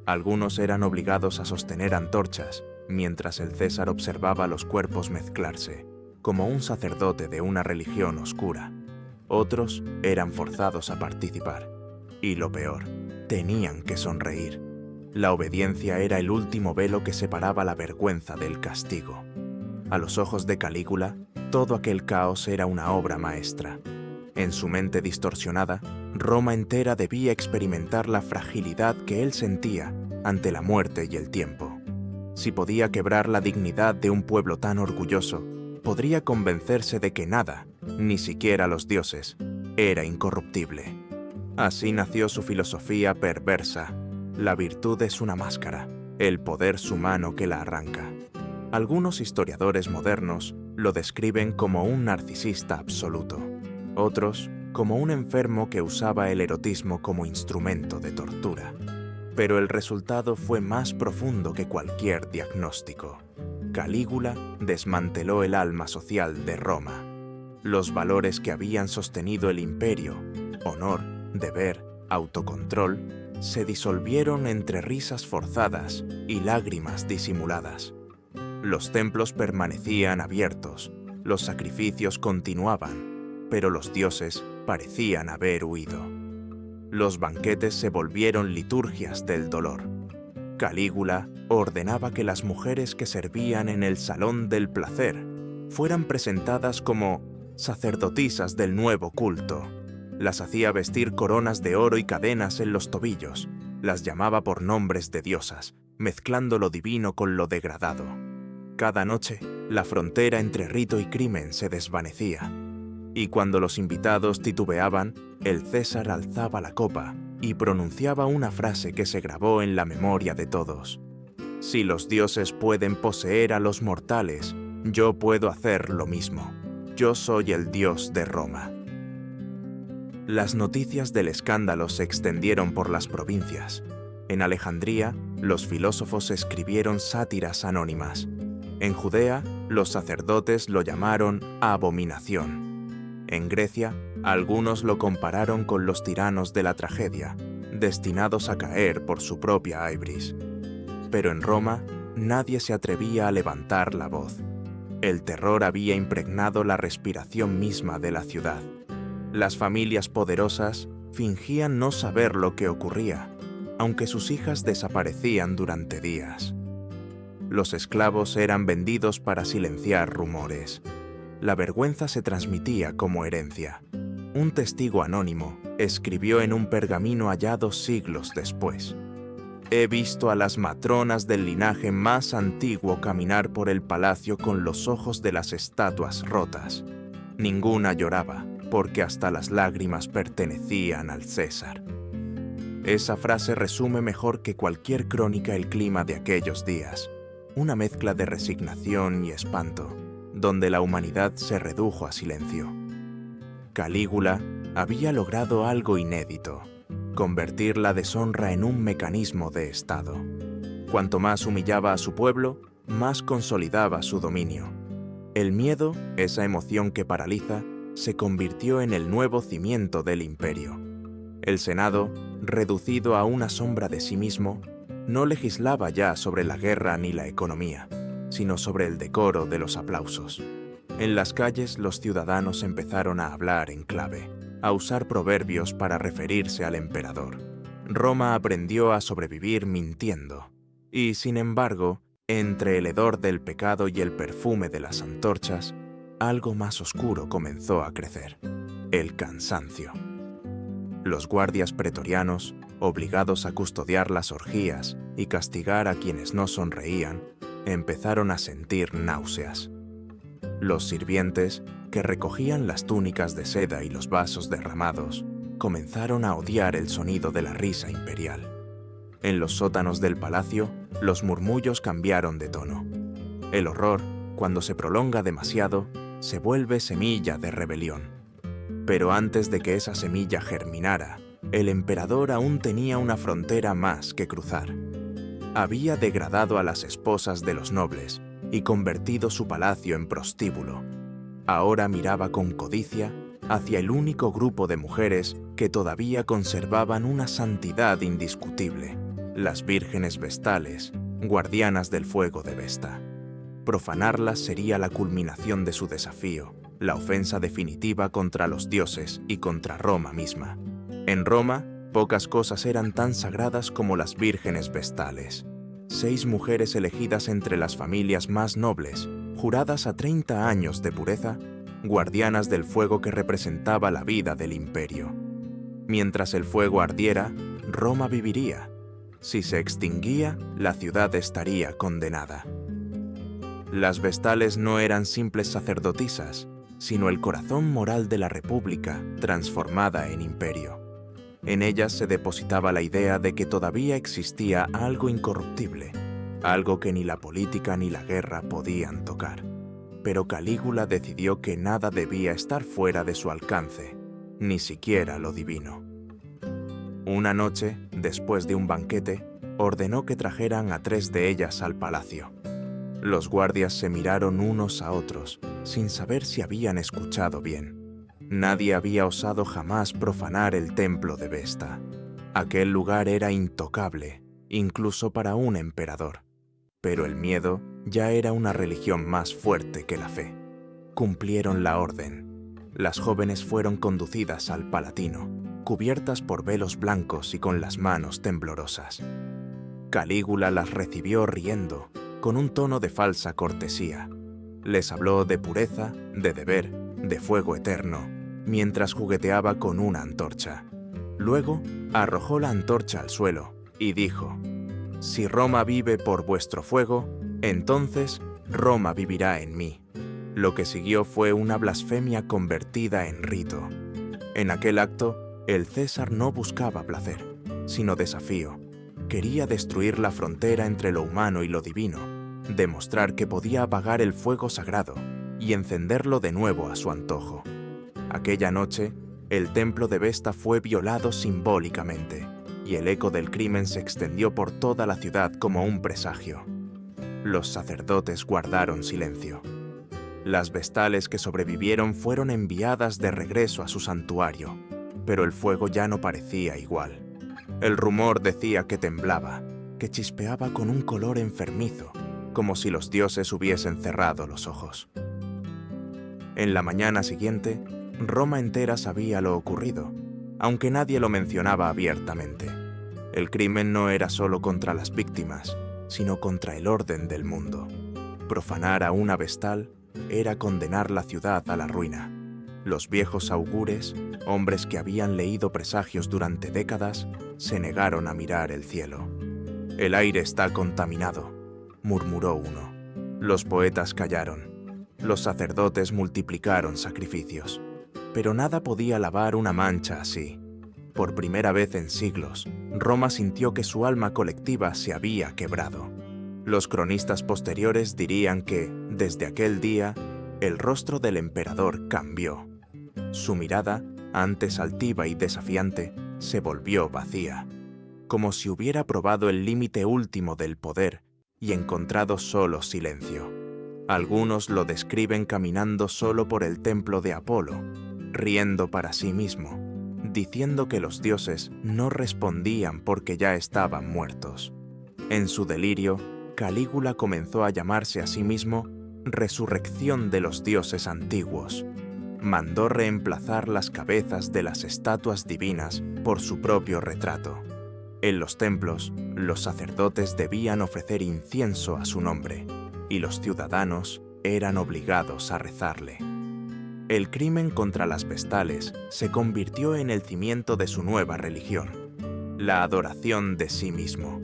Algunos eran obligados a sostener antorchas, mientras el César observaba los cuerpos mezclarse, como un sacerdote de una religión oscura. Otros eran forzados a participar. Y lo peor, tenían que sonreír. La obediencia era el último velo que separaba la vergüenza del castigo. A los ojos de Calígula, todo aquel caos era una obra maestra. En su mente distorsionada, Roma entera debía experimentar la fragilidad que él sentía ante la muerte y el tiempo. Si podía quebrar la dignidad de un pueblo tan orgulloso, podría convencerse de que nada, ni siquiera los dioses, era incorruptible. Así nació su filosofía perversa, La virtud es una máscara, el poder su mano que la arranca. Algunos historiadores modernos lo describen como un narcisista absoluto, otros como un enfermo que usaba el erotismo como instrumento de tortura. Pero el resultado fue más profundo que cualquier diagnóstico. Calígula desmanteló el alma social de Roma. Los valores que habían sostenido el imperio, honor, deber, autocontrol, se disolvieron entre risas forzadas y lágrimas disimuladas. Los templos permanecían abiertos, los sacrificios continuaban, pero los dioses parecían haber huido. Los banquetes se volvieron liturgias del dolor. Calígula ordenaba que las mujeres que servían en el salón del placer fueran presentadas como sacerdotisas del nuevo culto. Las hacía vestir coronas de oro y cadenas en los tobillos. Las llamaba por nombres de diosas, mezclando lo divino con lo degradado. Cada noche, la frontera entre rito y crimen se desvanecía. Y cuando los invitados titubeaban, el César alzaba la copa y pronunciaba una frase que se grabó en la memoria de todos. Si los dioses pueden poseer a los mortales, yo puedo hacer lo mismo. Yo soy el dios de Roma. Las noticias del escándalo se extendieron por las provincias. En Alejandría, los filósofos escribieron sátiras anónimas. En Judea, los sacerdotes lo llamaron abominación. En Grecia, algunos lo compararon con los tiranos de la tragedia, destinados a caer por su propia ibris. Pero en Roma, nadie se atrevía a levantar la voz. El terror había impregnado la respiración misma de la ciudad. Las familias poderosas fingían no saber lo que ocurría, aunque sus hijas desaparecían durante días. Los esclavos eran vendidos para silenciar rumores. La vergüenza se transmitía como herencia. Un testigo anónimo escribió en un pergamino hallado siglos después: «He visto a las matronas del linaje más antiguo caminar por el palacio con los ojos de las estatuas rotas. Ninguna lloraba, porque hasta las lágrimas pertenecían al César». Esa frase resume mejor que cualquier crónica el clima de aquellos días, una mezcla de resignación y espanto, donde la humanidad se redujo a silencio. Calígula había logrado algo inédito: convertir la deshonra en un mecanismo de Estado. Cuanto más humillaba a su pueblo, más consolidaba su dominio. El miedo, esa emoción que paraliza, se convirtió en el nuevo cimiento del imperio. El Senado, reducido a una sombra de sí mismo, no legislaba ya sobre la guerra ni la economía, sino sobre el decoro de los aplausos. En las calles los ciudadanos empezaron a hablar en clave, a usar proverbios para referirse al emperador. Roma aprendió a sobrevivir mintiendo. Y, sin embargo, entre el hedor del pecado y el perfume de las antorchas, algo más oscuro comenzó a crecer: el cansancio. Los guardias pretorianos, obligados a custodiar las orgías y castigar a quienes no sonreían, empezaron a sentir náuseas. Los sirvientes, que recogían las túnicas de seda y los vasos derramados, comenzaron a odiar el sonido de la risa imperial. En los sótanos del palacio, los murmullos cambiaron de tono. El horror, cuando se prolonga demasiado, se vuelve semilla de rebelión. Pero antes de que esa semilla germinara, el emperador aún tenía una frontera más que cruzar. Había degradado a las esposas de los nobles y convertido su palacio en prostíbulo. Ahora miraba con codicia hacia el único grupo de mujeres que todavía conservaban una santidad indiscutible: las vírgenes vestales, guardianas del fuego de Vesta. Profanarlas sería la culminación de su desafío, la ofensa definitiva contra los dioses y contra Roma misma. En Roma, pocas cosas eran tan sagradas como las vírgenes vestales. 6 mujeres elegidas entre las familias más nobles, juradas a 30 años de pureza, guardianas del fuego que representaba la vida del imperio. Mientras el fuego ardiera, Roma viviría. Si se extinguía, la ciudad estaría condenada. Las vestales no eran simples sacerdotisas, sino el corazón moral de la república transformada en imperio. En ellas se depositaba la idea de que todavía existía algo incorruptible, algo que ni la política ni la guerra podían tocar. Pero Calígula decidió que nada debía estar fuera de su alcance, ni siquiera lo divino. Una noche, después de un banquete, ordenó que trajeran a 3 de ellas al palacio. Los guardias se miraron unos a otros, sin saber si habían escuchado bien. Nadie había osado jamás profanar el templo de Vesta. Aquel lugar era intocable, incluso para un emperador. Pero el miedo ya era una religión más fuerte que la fe. Cumplieron la orden. Las jóvenes fueron conducidas al Palatino, cubiertas por velos blancos y con las manos temblorosas. Calígula las recibió riendo, con un tono de falsa cortesía. Les habló de pureza, de deber, de fuego eterno, mientras jugueteaba con una antorcha. Luego arrojó la antorcha al suelo y dijo: «Si Roma vive por vuestro fuego, entonces Roma vivirá en mí». Lo que siguió fue una blasfemia convertida en rito. En aquel acto, el César no buscaba placer, sino desafío. Quería destruir la frontera entre lo humano y lo divino, demostrar que podía apagar el fuego sagrado y encenderlo de nuevo a su antojo. Aquella noche, el templo de Vesta fue violado simbólicamente, y el eco del crimen se extendió por toda la ciudad como un presagio. Los sacerdotes guardaron silencio. Las vestales que sobrevivieron fueron enviadas de regreso a su santuario, pero el fuego ya no parecía igual. El rumor decía que temblaba, que chispeaba con un color enfermizo, como si los dioses hubiesen cerrado los ojos. En la mañana siguiente, Roma entera sabía lo ocurrido, aunque nadie lo mencionaba abiertamente. El crimen no era solo contra las víctimas, sino contra el orden del mundo. Profanar a una vestal era condenar la ciudad a la ruina. Los viejos augures, hombres que habían leído presagios durante décadas, se negaron a mirar el cielo. «El aire está contaminado», murmuró uno. Los poetas callaron. Los sacerdotes multiplicaron sacrificios. Pero nada podía lavar una mancha así. Por primera vez en siglos, Roma sintió que su alma colectiva se había quebrado. Los cronistas posteriores dirían que, desde aquel día, el rostro del emperador cambió. Su mirada, antes altiva y desafiante, se volvió vacía, como si hubiera probado el límite último del poder y encontrado solo silencio. Algunos lo describen caminando solo por el templo de Apolo, riendo para sí mismo, diciendo que los dioses no respondían porque ya estaban muertos. En su delirio, Calígula comenzó a llamarse a sí mismo Resurrección de los dioses antiguos. Mandó reemplazar las cabezas de las estatuas divinas por su propio retrato. En los templos, los sacerdotes debían ofrecer incienso a su nombre, y los ciudadanos eran obligados a rezarle. El crimen contra las vestales se convirtió en el cimiento de su nueva religión, la adoración de sí mismo.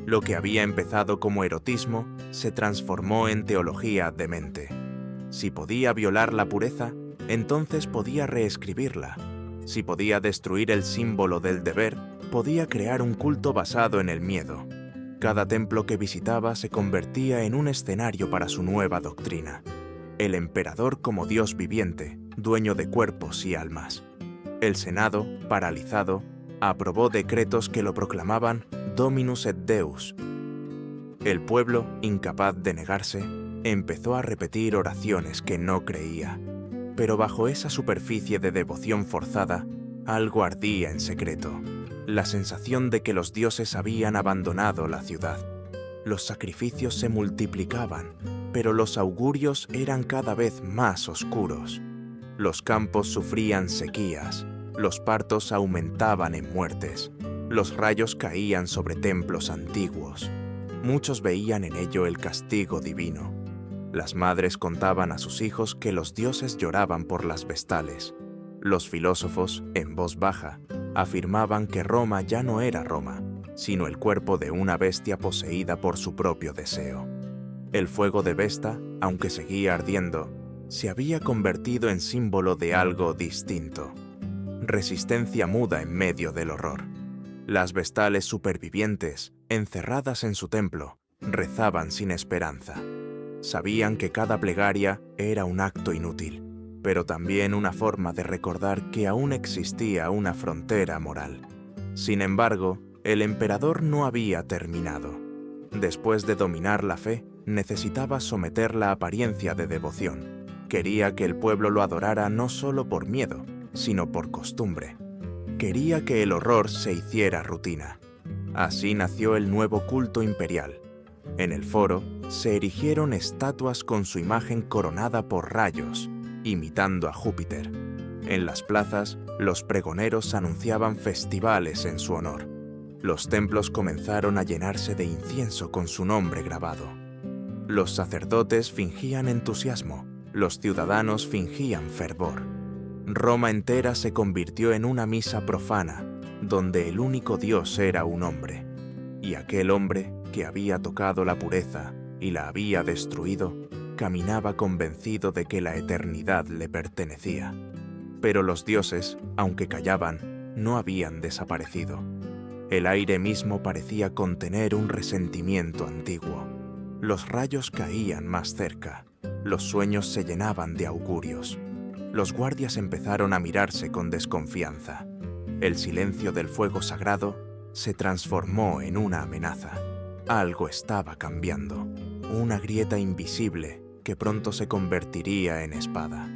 Lo que había empezado como erotismo se transformó en teología demente. Si podía violar la pureza, entonces podía reescribirla. Si podía destruir el símbolo del deber, podía crear un culto basado en el miedo. Cada templo que visitaba se convertía en un escenario para su nueva doctrina. El emperador como Dios viviente, dueño de cuerpos y almas. El Senado, paralizado, aprobó decretos que lo proclamaban Dominus et Deus. El pueblo, incapaz de negarse, empezó a repetir oraciones que no creía. Pero bajo esa superficie de devoción forzada, algo ardía en secreto. La sensación de que los dioses habían abandonado la ciudad. Los sacrificios se multiplicaban, pero los augurios eran cada vez más oscuros. Los campos sufrían sequías, los partos aumentaban en muertes, los rayos caían sobre templos antiguos. Muchos veían en ello el castigo divino. Las madres contaban a sus hijos que los dioses lloraban por las vestales. Los filósofos, en voz baja, afirmaban que Roma ya no era Roma, sino el cuerpo de una bestia poseída por su propio deseo. El fuego de Vesta, aunque seguía ardiendo, se había convertido en símbolo de algo distinto. resistencia muda en medio del horror. Las vestales supervivientes, encerradas en su templo, rezaban sin esperanza. Sabían que cada plegaria era un acto inútil, pero también una forma de recordar que aún existía una frontera moral. Sin embargo, el emperador no había terminado. Después de dominar la fe, necesitaba someter la apariencia de devoción. Quería que el pueblo lo adorara no solo por miedo, sino por costumbre. Quería que el horror se hiciera rutina. Así nació el nuevo culto imperial. En el foro se erigieron estatuas con su imagen coronada por rayos, imitando a Júpiter. En las plazas, los pregoneros anunciaban festivales en su honor. Los templos comenzaron a llenarse de incienso con su nombre grabado. Los sacerdotes fingían entusiasmo, los ciudadanos fingían fervor. Roma entera se convirtió en una misa profana, donde el único Dios era un hombre, y aquel hombre que había tocado la pureza y la había destruido, caminaba convencido de que la eternidad le pertenecía. Pero los dioses, aunque callaban, no habían desaparecido. El aire mismo parecía contener un resentimiento antiguo. Los rayos caían más cerca, los sueños se llenaban de augurios. Los guardias empezaron a mirarse con desconfianza. El silencio del fuego sagrado se transformó en una amenaza. Algo estaba cambiando, una grieta invisible que pronto se convertiría en espada.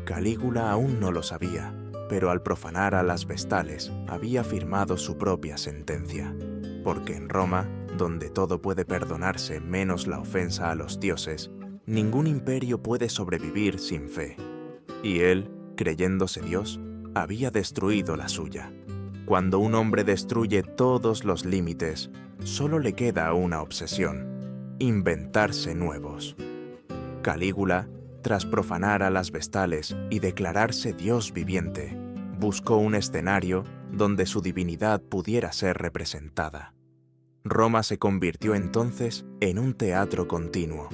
Calígula aún no lo sabía, pero al profanar a las vestales había firmado su propia sentencia, porque en Roma, donde todo puede perdonarse menos la ofensa a los dioses, ningún imperio puede sobrevivir sin fe. Y él, creyéndose Dios, había destruido la suya. Cuando un hombre destruye todos los límites, solo le queda una obsesión: inventarse nuevos. Calígula, tras profanar a las vestales y declararse Dios viviente, buscó un escenario donde su divinidad pudiera ser representada. Roma se convirtió entonces en un teatro continuo.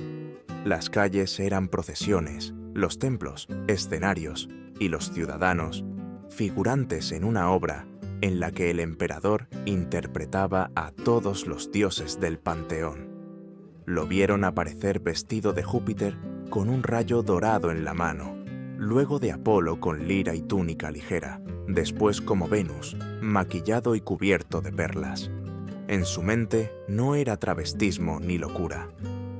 Las calles eran procesiones, los templos, escenarios, y los ciudadanos, figurantes en una obra en la que el emperador interpretaba a todos los dioses del panteón. Lo vieron aparecer vestido de Júpiter con un rayo dorado en la mano, luego de Apolo con lira y túnica ligera, después como Venus, maquillado y cubierto de perlas. En su mente no era travestismo ni locura,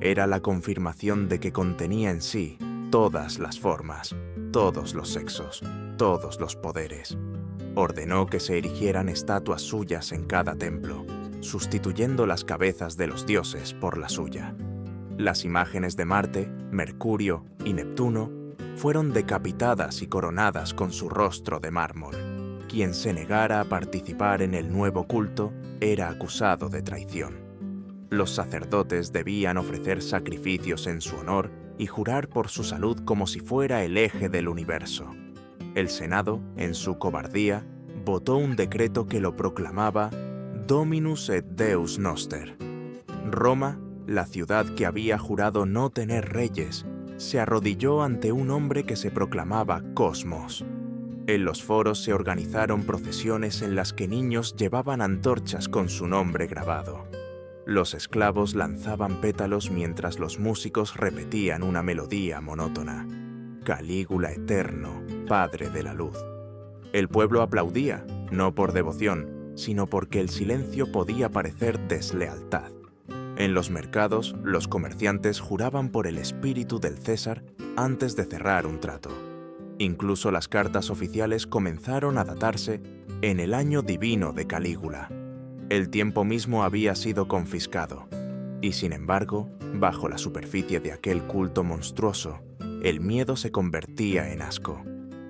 era la confirmación de que contenía en sí todas las formas, todos los sexos, todos los poderes. Ordenó que se erigieran estatuas suyas en cada templo, sustituyendo las cabezas de los dioses por la suya. Las imágenes de Marte, Mercurio y Neptuno fueron decapitadas y coronadas con su rostro de mármol. Quien se negara a participar en el nuevo culto era acusado de traición. Los sacerdotes debían ofrecer sacrificios en su honor y jurar por su salud como si fuera el eje del universo. El Senado, en su cobardía, votó un decreto que lo proclamaba Dominus et Deus Noster. Roma, la ciudad que había jurado no tener reyes, se arrodilló ante un hombre que se proclamaba Cosmos. En los foros se organizaron procesiones en las que niños llevaban antorchas con su nombre grabado. Los esclavos lanzaban pétalos mientras los músicos repetían una melodía monótona: Calígula eterno, Padre de la luz. El pueblo aplaudía, no por devoción, sino porque el silencio podía parecer deslealtad. En los mercados, los comerciantes juraban por el espíritu del César antes de cerrar un trato. Incluso las cartas oficiales comenzaron a datarse en el año divino de Calígula. El tiempo mismo había sido confiscado, y sin embargo, bajo la superficie de aquel culto monstruoso, el miedo se convertía en asco.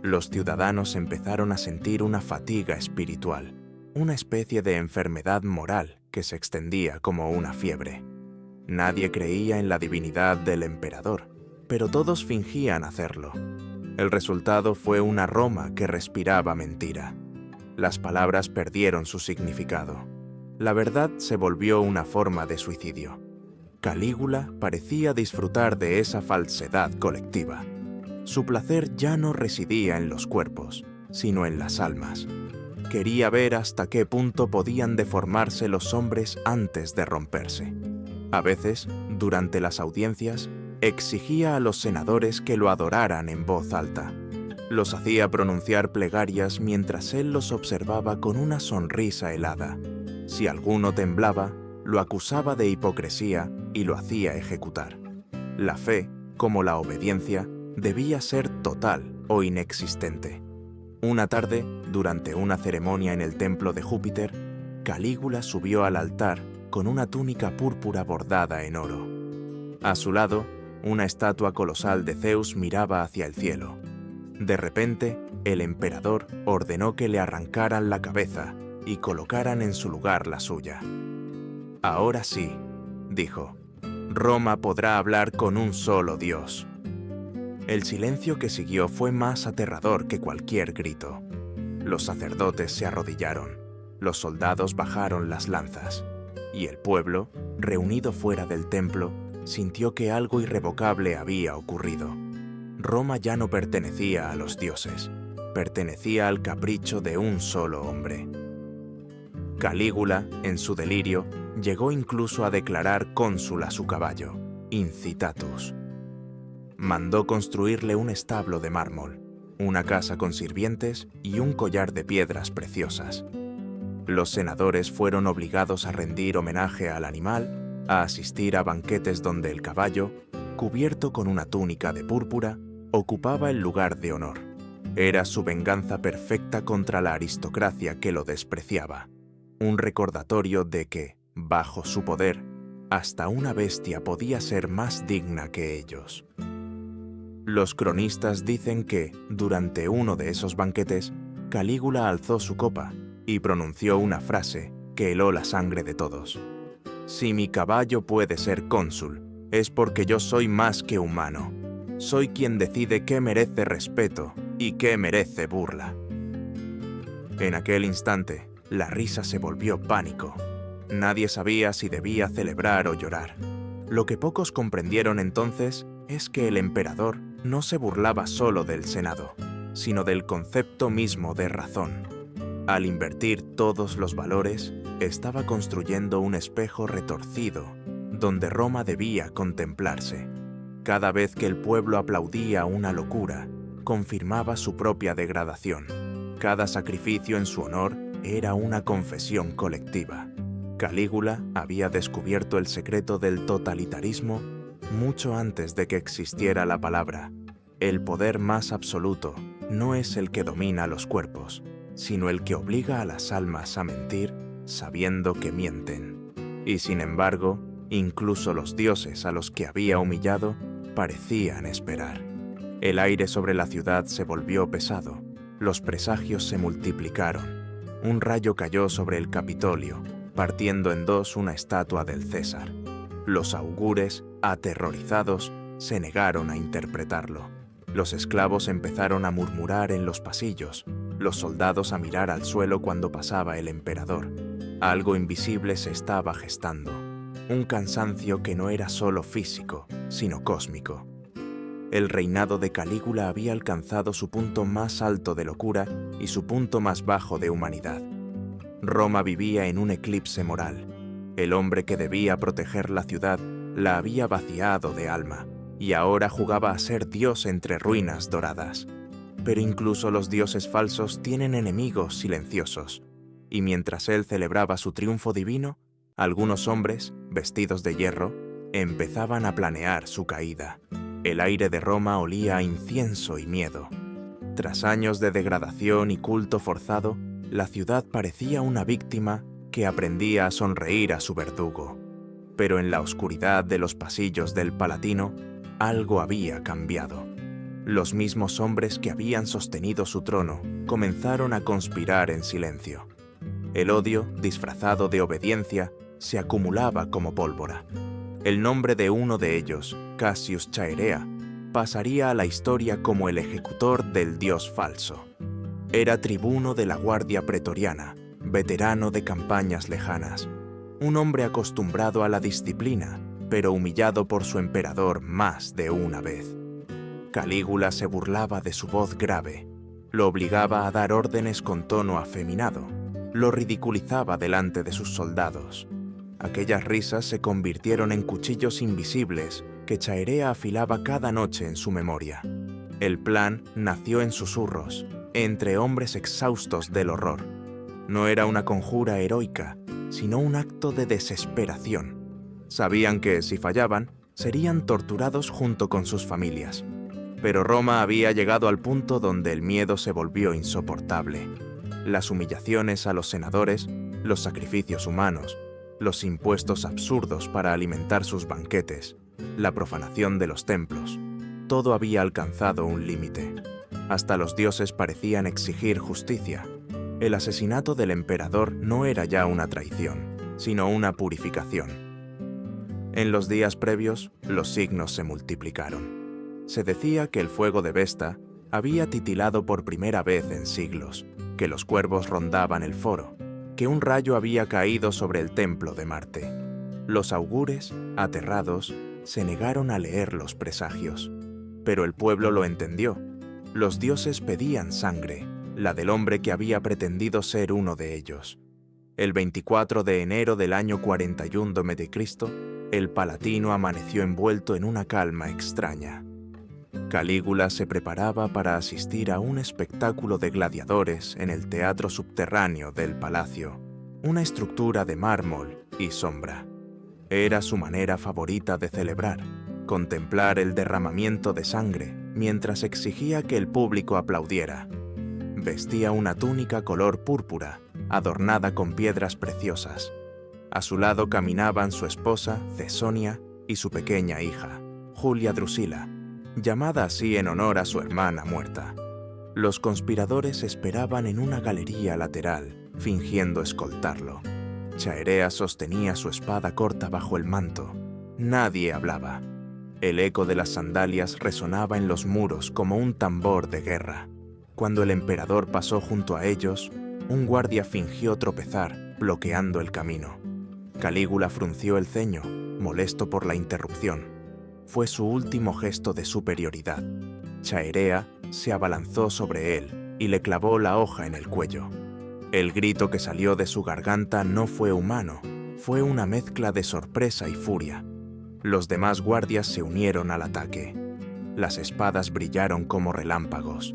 Los ciudadanos empezaron a sentir una fatiga espiritual, una especie de enfermedad moral que se extendía como una fiebre. Nadie creía en la divinidad del emperador, pero todos fingían hacerlo. El resultado fue una Roma que respiraba mentira. Las palabras perdieron su significado. La verdad se volvió una forma de suicidio. Calígula parecía disfrutar de esa falsedad colectiva. Su placer ya no residía en los cuerpos, sino en las almas. Quería ver hasta qué punto podían deformarse los hombres antes de romperse. A veces, durante las audiencias, exigía a los senadores que lo adoraran en voz alta. Los hacía pronunciar plegarias mientras él los observaba con una sonrisa helada. Si alguno temblaba, lo acusaba de hipocresía y lo hacía ejecutar. La fe, como la obediencia, debía ser total o inexistente. Una tarde, durante una ceremonia en el templo de Júpiter, Calígula subió al altar con una túnica púrpura bordada en oro. A su lado, una estatua colosal de Zeus miraba hacia el cielo. De repente, el emperador ordenó que le arrancaran la cabeza y colocaran en su lugar la suya. «Ahora sí», dijo, «Roma podrá hablar con un solo Dios». El silencio que siguió fue más aterrador que cualquier grito. Los sacerdotes se arrodillaron, los soldados bajaron las lanzas, y el pueblo, reunido fuera del templo, sintió que algo irrevocable había ocurrido. Roma ya no pertenecía a los dioses, pertenecía al capricho de un solo hombre. Calígula, en su delirio, llegó incluso a declarar cónsul a su caballo, Incitatus. Mandó construirle un establo de mármol, una casa con sirvientes y un collar de piedras preciosas. Los senadores fueron obligados a rendir homenaje al animal, a asistir a banquetes donde el caballo, cubierto con una túnica de púrpura, ocupaba el lugar de honor. Era su venganza perfecta contra la aristocracia que lo despreciaba. Un recordatorio de que, bajo su poder, hasta una bestia podía ser más digna que ellos. Los cronistas dicen que, durante uno de esos banquetes, Calígula alzó su copa y pronunció una frase que heló la sangre de todos. «Si mi caballo puede ser cónsul, es porque yo soy más que humano. Soy quien decide qué merece respeto y qué merece burla». En aquel instante, la risa se volvió pánico. Nadie sabía si debía celebrar o llorar. Lo que pocos comprendieron entonces es que el emperador no se burlaba solo del Senado, sino del concepto mismo de razón. Al invertir todos los valores, estaba construyendo un espejo retorcido, donde Roma debía contemplarse. Cada vez que el pueblo aplaudía una locura, confirmaba su propia degradación. Cada sacrificio en su honor era una confesión colectiva. Calígula había descubierto el secreto del totalitarismo mucho antes de que existiera la palabra. El poder más absoluto no es el que domina los cuerpos, sino el que obliga a las almas a mentir sabiendo que mienten. Y sin embargo, incluso los dioses a los que había humillado parecían esperar. El aire sobre la ciudad se volvió pesado, los presagios se multiplicaron. Un rayo cayó sobre el Capitolio, partiendo en dos una estatua del César. Los augures, aterrorizados, se negaron a interpretarlo. Los esclavos empezaron a murmurar en los pasillos, los soldados a mirar al suelo cuando pasaba el emperador. Algo invisible se estaba gestando, un cansancio que no era solo físico, sino cósmico. El reinado de Calígula había alcanzado su punto más alto de locura y su punto más bajo de humanidad. Roma vivía en un eclipse moral. El hombre que debía proteger la ciudad la había vaciado de alma, y ahora jugaba a ser Dios entre ruinas doradas. Pero incluso los dioses falsos tienen enemigos silenciosos, y mientras él celebraba su triunfo divino, algunos hombres, vestidos de hierro, empezaban a planear su caída. El aire de Roma olía a incienso y miedo. Tras años de degradación y culto forzado, la ciudad parecía una víctima que aprendía a sonreír a su verdugo. Pero en la oscuridad de los pasillos del Palatino, algo había cambiado. Los mismos hombres que habían sostenido su trono comenzaron a conspirar en silencio. El odio, disfrazado de obediencia, se acumulaba como pólvora. El nombre de uno de ellos, Cassius Chaerea, pasaría a la historia como el ejecutor del dios falso. Era tribuno de la Guardia Pretoriana, veterano de campañas lejanas, un hombre acostumbrado a la disciplina, pero humillado por su emperador más de una vez. Calígula se burlaba de su voz grave. Lo obligaba a dar órdenes con tono afeminado. Lo ridiculizaba delante de sus soldados. Aquellas risas se convirtieron en cuchillos invisibles que Chaerea afilaba cada noche en su memoria. El plan nació en susurros, entre hombres exhaustos del horror. No era una conjura heroica, sino un acto de desesperación. Sabían que, si fallaban, serían torturados junto con sus familias. Pero Roma había llegado al punto donde el miedo se volvió insoportable. Las humillaciones a los senadores, los sacrificios humanos, los impuestos absurdos para alimentar sus banquetes, la profanación de los templos, todo había alcanzado un límite. Hasta los dioses parecían exigir justicia. El asesinato del emperador no era ya una traición, sino una purificación. En los días previos, los signos se multiplicaron. Se decía que el fuego de Vesta había titilado por primera vez en siglos, que los cuervos rondaban el foro, que un rayo había caído sobre el templo de Marte. Los augures, aterrados, se negaron a leer los presagios. Pero el pueblo lo entendió. Los dioses pedían sangre, la del hombre que había pretendido ser uno de ellos. El 24 de enero del año 41 d.C., el Palatino amaneció envuelto en una calma extraña. Calígula se preparaba para asistir a un espectáculo de gladiadores en el teatro subterráneo del palacio, una estructura de mármol y sombra. Era su manera favorita de celebrar, contemplar el derramamiento de sangre mientras exigía que el público aplaudiera. Vestía una túnica color púrpura, adornada con piedras preciosas. A su lado caminaban su esposa, Cesonia, y su pequeña hija, Julia Drusila, llamada así en honor a su hermana muerta. Los conspiradores esperaban en una galería lateral, fingiendo escoltarlo. Chaerea sostenía su espada corta bajo el manto. Nadie hablaba. El eco de las sandalias resonaba en los muros como un tambor de guerra. Cuando el emperador pasó junto a ellos, un guardia fingió tropezar, bloqueando el camino. Calígula frunció el ceño, molesto por la interrupción. Fue su último gesto de superioridad. Chaerea se abalanzó sobre él y le clavó la hoja en el cuello. El grito que salió de su garganta no fue humano, fue una mezcla de sorpresa y furia. Los demás guardias se unieron al ataque. Las espadas brillaron como relámpagos.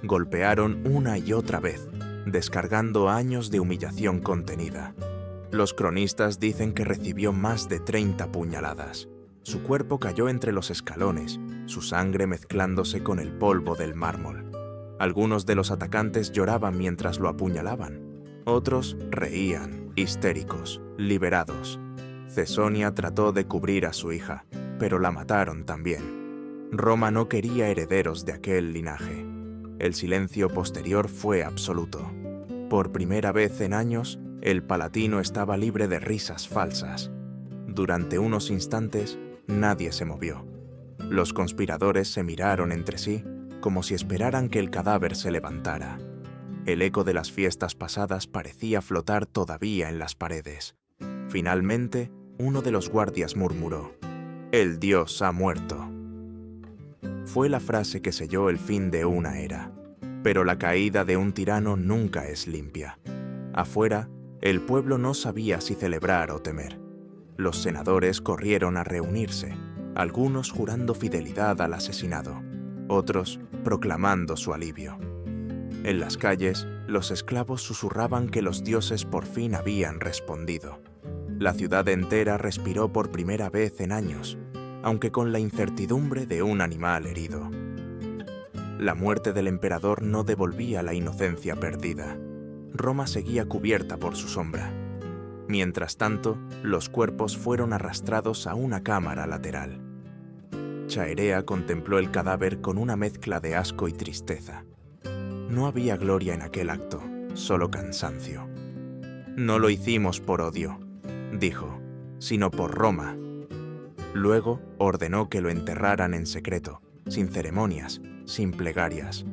Golpearon una y otra vez, descargando años de humillación contenida. Los cronistas dicen que recibió más de 30 puñaladas. Su cuerpo cayó entre los escalones, su sangre mezclándose con el polvo del mármol. Algunos de los atacantes lloraban mientras lo apuñalaban. Otros reían, histéricos, liberados. Cesonia trató de cubrir a su hija, pero la mataron también. Roma no quería herederos de aquel linaje. El silencio posterior fue absoluto. Por primera vez en años, el Palatino estaba libre de risas falsas. Durante unos instantes, nadie se movió. Los conspiradores se miraron entre sí, como si esperaran que el cadáver se levantara. El eco de las fiestas pasadas parecía flotar todavía en las paredes. Finalmente, uno de los guardias murmuró: «El dios ha muerto». Fue la frase que selló el fin de una era. Pero la caída de un tirano nunca es limpia. Afuera, el pueblo no sabía si celebrar o temer. Los senadores corrieron a reunirse, algunos jurando fidelidad al asesinado, otros proclamando su alivio. En las calles, los esclavos susurraban que los dioses por fin habían respondido. La ciudad entera respiró por primera vez en años, aunque con la incertidumbre de un animal herido. La muerte del emperador no devolvía la inocencia perdida. Roma seguía cubierta por su sombra. Mientras tanto, los cuerpos fueron arrastrados a una cámara lateral. Chaerea contempló el cadáver con una mezcla de asco y tristeza. No había gloria en aquel acto, solo cansancio. «No lo hicimos por odio», dijo, «sino por Roma». Luego ordenó que lo enterraran en secreto, sin ceremonias, sin plegarias.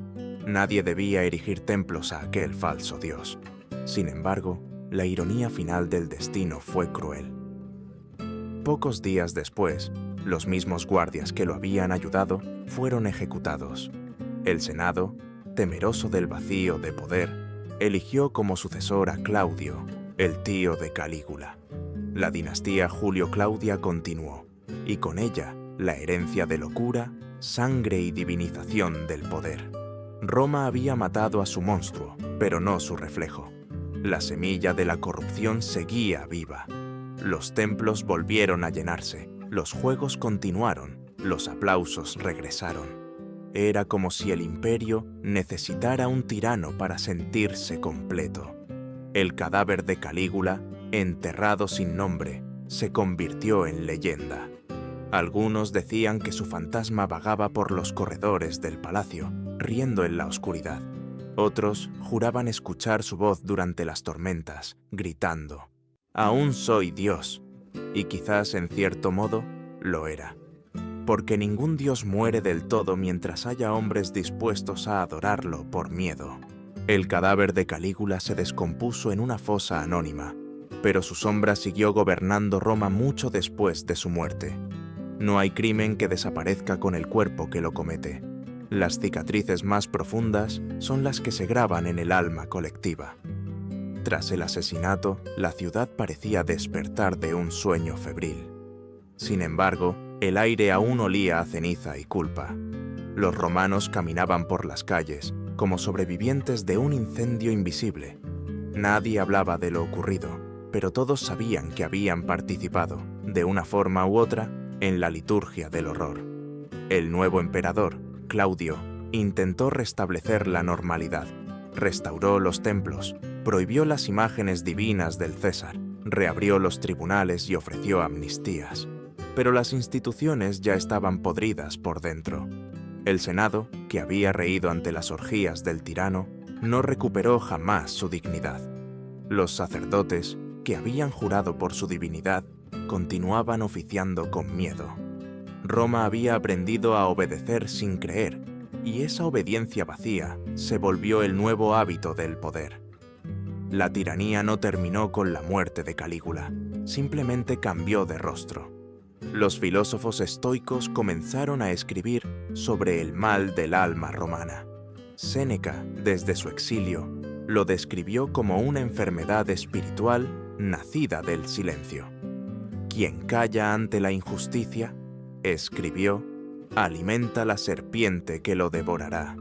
Nadie debía erigir templos a aquel falso dios. Sin embargo, la ironía final del destino fue cruel. Pocos días después, los mismos guardias que lo habían ayudado fueron ejecutados. El Senado, temeroso del vacío de poder, eligió como sucesor a Claudio, el tío de Calígula. La dinastía Julio-Claudia continuó, y con ella la herencia de locura, sangre y divinización del poder. Roma había matado a su monstruo, pero no su reflejo. La semilla de la corrupción seguía viva. Los templos volvieron a llenarse, los juegos continuaron, los aplausos regresaron. Era como si el imperio necesitara un tirano para sentirse completo. El cadáver de Calígula, enterrado sin nombre, se convirtió en leyenda. Algunos decían que su fantasma vagaba por los corredores del palacio, riendo en la oscuridad. Otros juraban escuchar su voz durante las tormentas, gritando: «Aún soy Dios». Y quizás, en cierto modo, lo era. Porque ningún dios muere del todo mientras haya hombres dispuestos a adorarlo por miedo. El cadáver de Calígula se descompuso en una fosa anónima, pero su sombra siguió gobernando Roma mucho después de su muerte. No hay crimen que desaparezca con el cuerpo que lo comete. Las cicatrices más profundas son las que se graban en el alma colectiva. Tras el asesinato, la ciudad parecía despertar de un sueño febril. Sin embargo, el aire aún olía a ceniza y culpa. Los romanos caminaban por las calles, como sobrevivientes de un incendio invisible. Nadie hablaba de lo ocurrido, pero todos sabían que habían participado, de una forma u otra, en la liturgia del horror. El nuevo emperador, Claudio, intentó restablecer la normalidad. Restauró los templos, prohibió las imágenes divinas del César, reabrió los tribunales y ofreció amnistías. Pero las instituciones ya estaban podridas por dentro. El Senado, que había reído ante las orgías del tirano, no recuperó jamás su dignidad. Los sacerdotes, que habían jurado por su divinidad, continuaban oficiando con miedo. Roma había aprendido a obedecer sin creer, y esa obediencia vacía se volvió el nuevo hábito del poder. La tiranía no terminó con la muerte de Calígula, simplemente cambió de rostro. Los filósofos estoicos comenzaron a escribir sobre el mal del alma romana. Séneca, desde su exilio, lo describió como una enfermedad espiritual nacida del silencio. Quien calla ante la injusticia, escribió, alimenta la serpiente que lo devorará.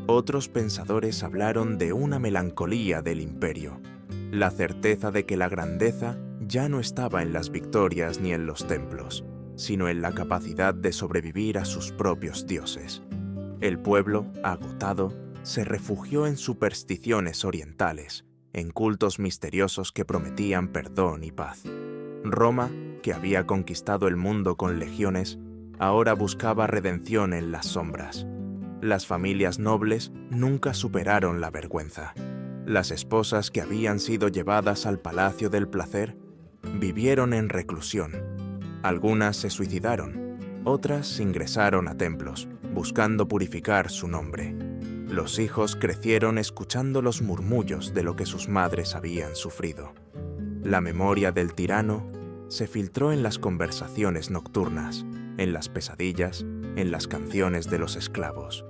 Otros pensadores hablaron de una melancolía del imperio, la certeza de que la grandeza ya no estaba en las victorias ni en los templos, sino en la capacidad de sobrevivir a sus propios dioses. El pueblo, agotado, se refugió en supersticiones orientales, en cultos misteriosos que prometían perdón y paz. Roma, que había conquistado el mundo con legiones, ahora buscaba redención en las sombras. Las familias nobles nunca superaron la vergüenza. Las esposas que habían sido llevadas al Palacio del Placer vivieron en reclusión. Algunas se suicidaron, otras ingresaron a templos, buscando purificar su nombre. Los hijos crecieron escuchando los murmullos de lo que sus madres habían sufrido. La memoria del tirano se filtró en las conversaciones nocturnas, en las pesadillas, en las canciones de los esclavos.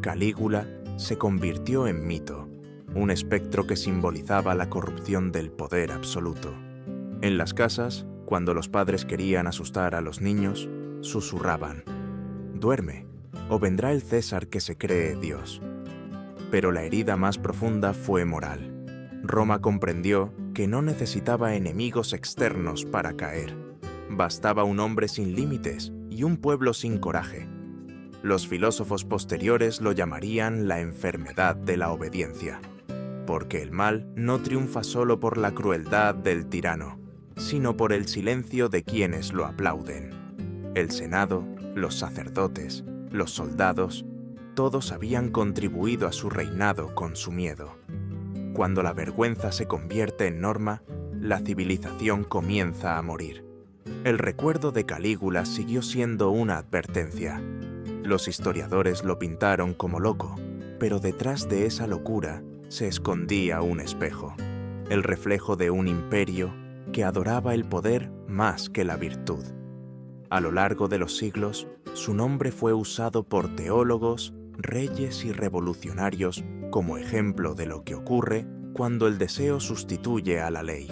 Calígula se convirtió en mito, un espectro que simbolizaba la corrupción del poder absoluto. En las casas, cuando los padres querían asustar a los niños, susurraban: «Duerme, o vendrá el César que se cree Dios». Pero la herida más profunda fue moral. Roma comprendió que no necesitaba enemigos externos para caer. Bastaba un hombre sin límites y un pueblo sin coraje. Los filósofos posteriores lo llamarían la enfermedad de la obediencia, porque el mal no triunfa solo por la crueldad del tirano, sino por el silencio de quienes lo aplauden. El Senado, los sacerdotes, los soldados, todos habían contribuido a su reinado con su miedo. Cuando la vergüenza se convierte en norma, la civilización comienza a morir. El recuerdo de Calígula siguió siendo una advertencia. Los historiadores lo pintaron como loco, pero detrás de esa locura se escondía un espejo, el reflejo de un imperio que adoraba el poder más que la virtud. A lo largo de los siglos, su nombre fue usado por teólogos, reyes y revolucionarios como ejemplo de lo que ocurre cuando el deseo sustituye a la ley.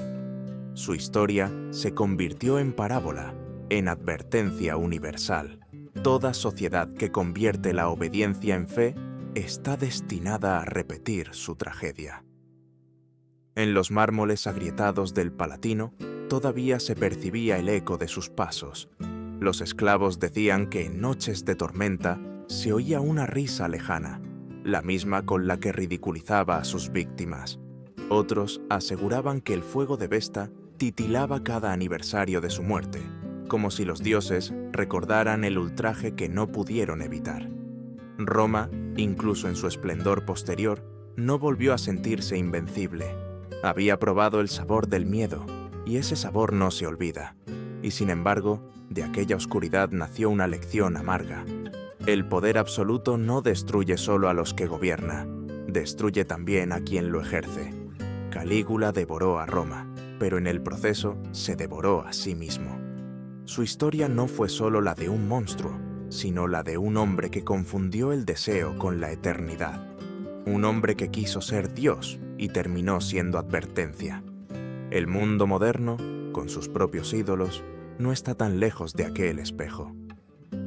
Su historia se convirtió en parábola, en advertencia universal. Toda sociedad que convierte la obediencia en fe está destinada a repetir su tragedia. En los mármoles agrietados del Palatino todavía se percibía el eco de sus pasos. Los esclavos decían que en noches de tormenta se oía una risa lejana, la misma con la que ridiculizaba a sus víctimas. Otros aseguraban que el fuego de Vesta titilaba cada aniversario de su muerte, como si los dioses recordaran el ultraje que no pudieron evitar. Roma, incluso en su esplendor posterior, no volvió a sentirse invencible. Había probado el sabor del miedo, y ese sabor no se olvida. Y sin embargo, de aquella oscuridad nació una lección amarga. El poder absoluto no destruye solo a los que gobierna, destruye también a quien lo ejerce. Calígula devoró a Roma, pero en el proceso se devoró a sí mismo. Su historia no fue solo la de un monstruo, sino la de un hombre que confundió el deseo con la eternidad. Un hombre que quiso ser Dios y terminó siendo advertencia. El mundo moderno, con sus propios ídolos, no está tan lejos de aquel espejo.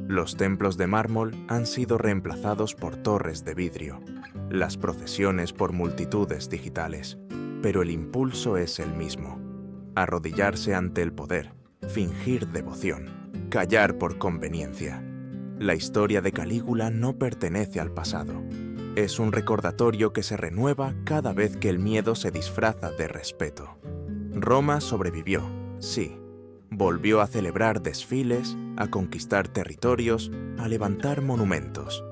Los templos de mármol han sido reemplazados por torres de vidrio, las procesiones por multitudes digitales, pero el impulso es el mismo: arrodillarse ante el poder, fingir devoción, callar por conveniencia. La historia de Calígula no pertenece al pasado. Es un recordatorio que se renueva cada vez que el miedo se disfraza de respeto. Roma sobrevivió, sí. Volvió a celebrar desfiles, a conquistar territorios, a levantar monumentos.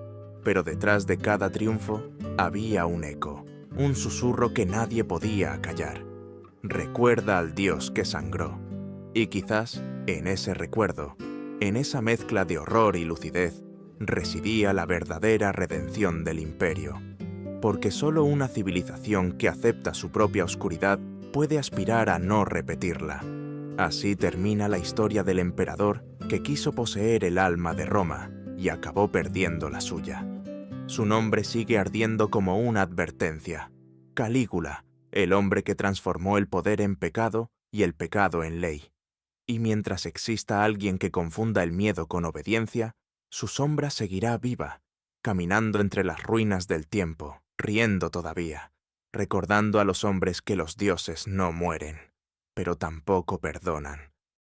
Pero detrás de cada triunfo había un eco, un susurro que nadie podía acallar. Recuerda al Dios que sangró. Y quizás, en ese recuerdo, en esa mezcla de horror y lucidez, residía la verdadera redención del imperio. Porque solo una civilización que acepta su propia oscuridad puede aspirar a no repetirla. Así termina la historia del emperador que quiso poseer el alma de Roma y acabó perdiendo la suya. Su nombre sigue ardiendo como una advertencia: Calígula, el hombre que transformó el poder en pecado y el pecado en ley. Y mientras exista alguien que confunda el miedo con obediencia, su sombra seguirá viva, caminando entre las ruinas del tiempo, riendo todavía, recordando a los hombres que los dioses no mueren, pero tampoco perdonan.